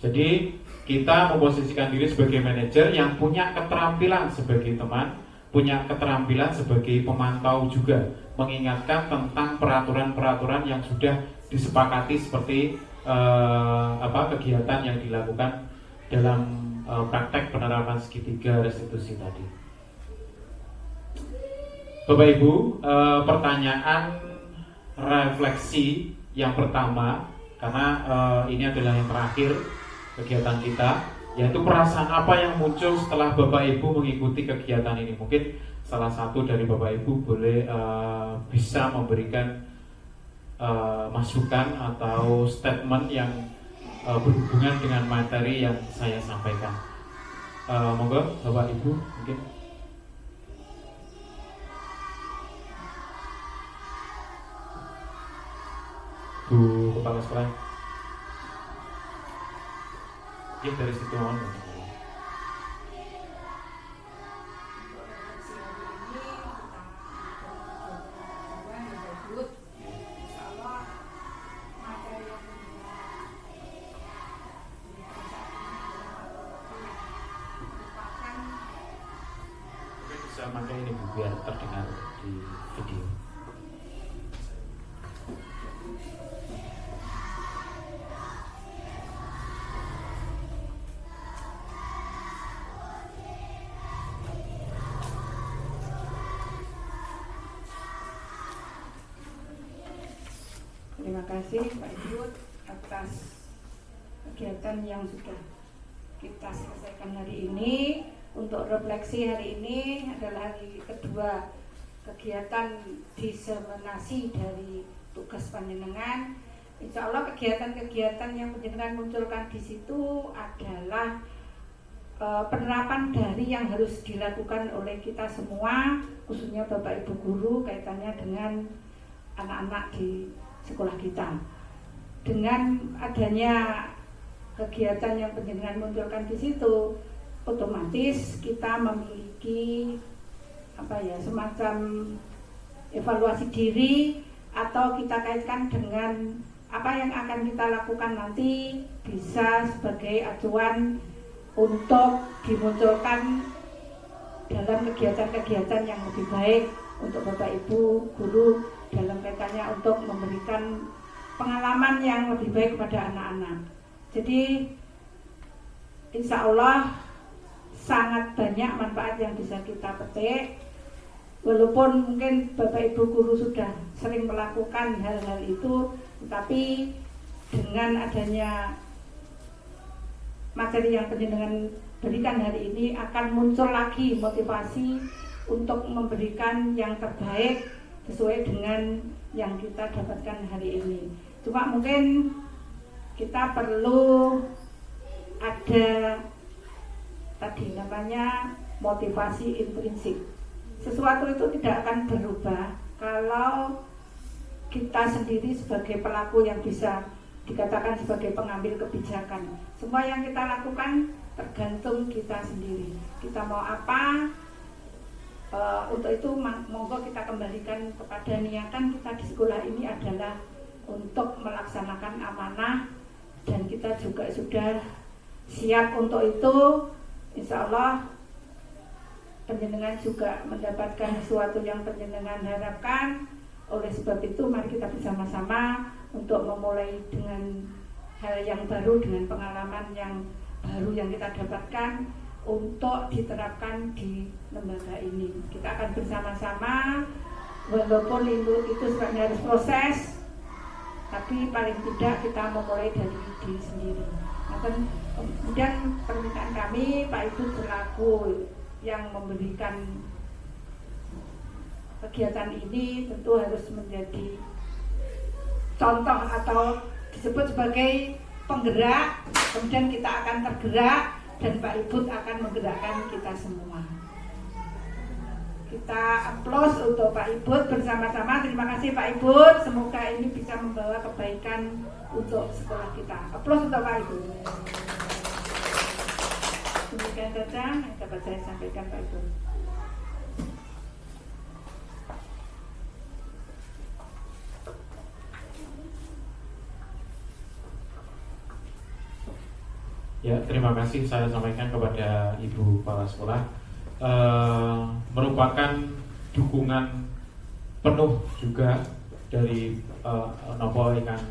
Jadi kita memposisikan diri sebagai manajer yang punya keterampilan sebagai teman, punya keterampilan sebagai pemantau juga, mengingatkan tentang peraturan-peraturan yang sudah disepakati seperti kegiatan yang dilakukan dalam praktek penerapan segitiga restitusi tadi. Bapak Ibu, pertanyaan refleksi yang pertama, karena ini adalah yang terakhir kegiatan kita, yaitu perasaan apa yang muncul setelah Bapak Ibu mengikuti kegiatan ini. Mungkin salah satu dari Bapak Ibu boleh bisa memberikan masukan atau statement yang berhubungan dengan materi yang saya sampaikan. Monggo Bapak Ibu mungkin. Bu Kepala Sekolah. Ya dari situ mohon. Maka ini biar terdengar di video. Terima kasih Pak Ibu atas kegiatan yang sudah kita selesaikan hari ini. Untuk refleksi hari ini adalah hari kedua kegiatan diseminasi dari tugas panjenengan. Insya Allah kegiatan-kegiatan yang panjenengan munculkan di situ adalah penerapan dari yang harus dilakukan oleh kita semua, khususnya Bapak Ibu guru kaitannya dengan anak-anak di sekolah kita. Dengan adanya kegiatan yang panjenengan munculkan di situ, otomatis kita memiliki semacam evaluasi diri, atau kita kaitkan dengan apa yang akan kita lakukan nanti bisa sebagai acuan untuk dimunculkan dalam kegiatan-kegiatan yang lebih baik untuk Bapak Ibu guru dalam kaitannya untuk memberikan pengalaman yang lebih baik kepada anak-anak. Jadi insya Allah sangat banyak manfaat yang bisa kita petik. Walaupun mungkin Bapak Ibu guru sudah sering melakukan hal-hal itu, tetapi dengan adanya materi yang panjenengan berikan hari ini akan muncul lagi motivasi untuk memberikan yang terbaik sesuai dengan yang kita dapatkan hari ini. Cuma mungkin kita perlu ada tadi namanya motivasi intrinsik. Sesuatu itu tidak akan berubah kalau kita sendiri sebagai pelaku yang bisa dikatakan sebagai pengambil kebijakan. Semua yang kita lakukan tergantung kita sendiri. Kita mau apa? Untuk itu monggo kita kembalikan kepada niatan kita di sekolah ini adalah untuk melaksanakan amanah, dan kita juga sudah siap untuk itu. Insya Allah panjenengan juga mendapatkan sesuatu yang panjenengan harapkan. Oleh sebab itu mari kita bersama-sama untuk memulai dengan hal yang baru, dengan pengalaman yang baru yang kita dapatkan untuk diterapkan di lembaga ini. Kita akan bersama-sama, walaupun itu sebenarnya harus proses, tapi paling tidak kita memulai dari diri sendiri. Kemudian permintaan kami, Pak Ibu selaku yang memberikan kegiatan ini tentu harus menjadi contoh atau disebut sebagai penggerak. Kemudian kita akan tergerak dan Pak Ibu akan menggerakkan kita semua. Kita aplaus untuk Pak Ibu bersama-sama. Terima kasih Pak Ibu. Semoga ini bisa membawa kebaikan untuk sekolah kita. Aplaus untuk Pak Ibu. Demikian saja yang dapat saya sampaikan Pak Ibu. Ya, terima kasih saya sampaikan kepada Ibu Kepala Sekolah. Merupakan dukungan penuh juga dari nopo ikan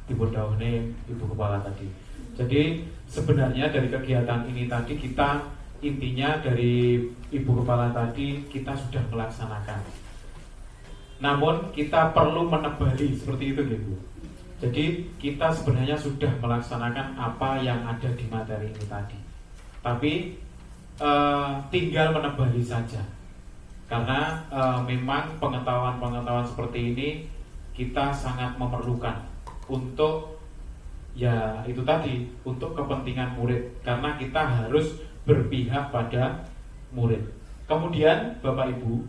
Ibu Daune, Ibu Kepala tadi. Jadi sebenarnya dari kegiatan ini tadi kita intinya dari Ibu Kepala tadi kita sudah melaksanakan. Namun kita perlu menebali seperti itu ya Bu. Jadi kita sebenarnya sudah melaksanakan apa yang ada di materi ini tadi. Tapi tinggal menebali saja. Karena memang pengetahuan-pengetahuan seperti ini kita sangat memerlukan untuk ya itu tadi, untuk kepentingan murid. Karena kita harus berpihak pada murid. Kemudian Bapak Ibu,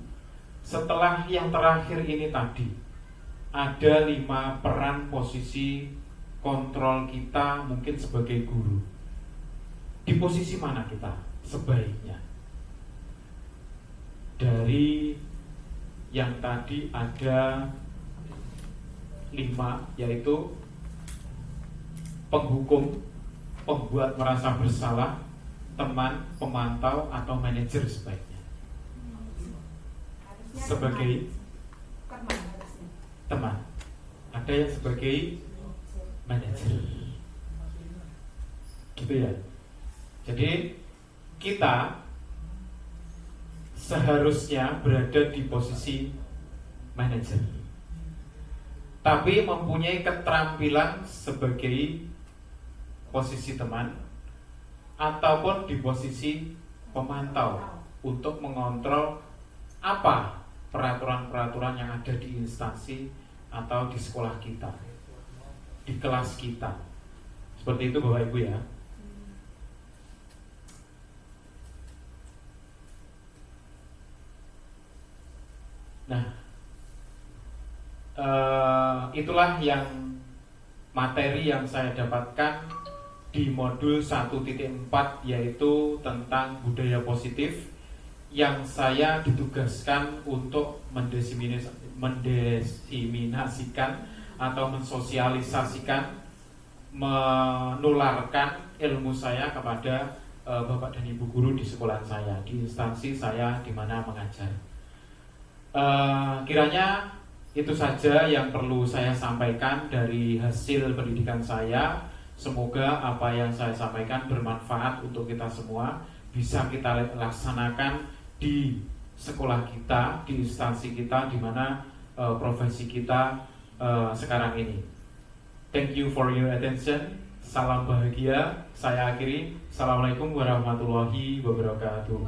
setelah yang terakhir ini tadi, ada 5 peran posisi kontrol kita mungkin sebagai guru. Di posisi mana kita sebaiknya? Dari yang tadi ada 5, yaitu penghukum, pembuat merasa bersalah, teman, pemantau, atau manajer sebaiknya. Sebagai teman, ada yang sebagai manajer, gitu ya. Jadi kita seharusnya berada di posisi manajer, tapi mempunyai keterampilan sebagai posisi teman ataupun di posisi pemantau untuk mengontrol apa peraturan-peraturan yang ada di instansi atau di sekolah kita, di kelas kita. Seperti itu Bapak Ibu ya. Nah, itulah yang materi yang saya dapatkan di modul 1.4, yaitu tentang budaya positif, yang saya ditugaskan untuk mendesiminasikan atau mensosialisasikan, menularkan ilmu saya kepada Bapak dan Ibu guru di sekolah saya, di instansi saya di mana mengajar. Kiranya itu saja yang perlu saya sampaikan dari hasil pendidikan saya. Semoga apa yang saya sampaikan bermanfaat untuk kita semua, bisa kita laksanakan di sekolah kita, di instansi kita, di mana profesi kita sekarang ini. Thank you for your attention. Salam bahagia. Saya akhiri. Assalamualaikum warahmatullahi wabarakatuh.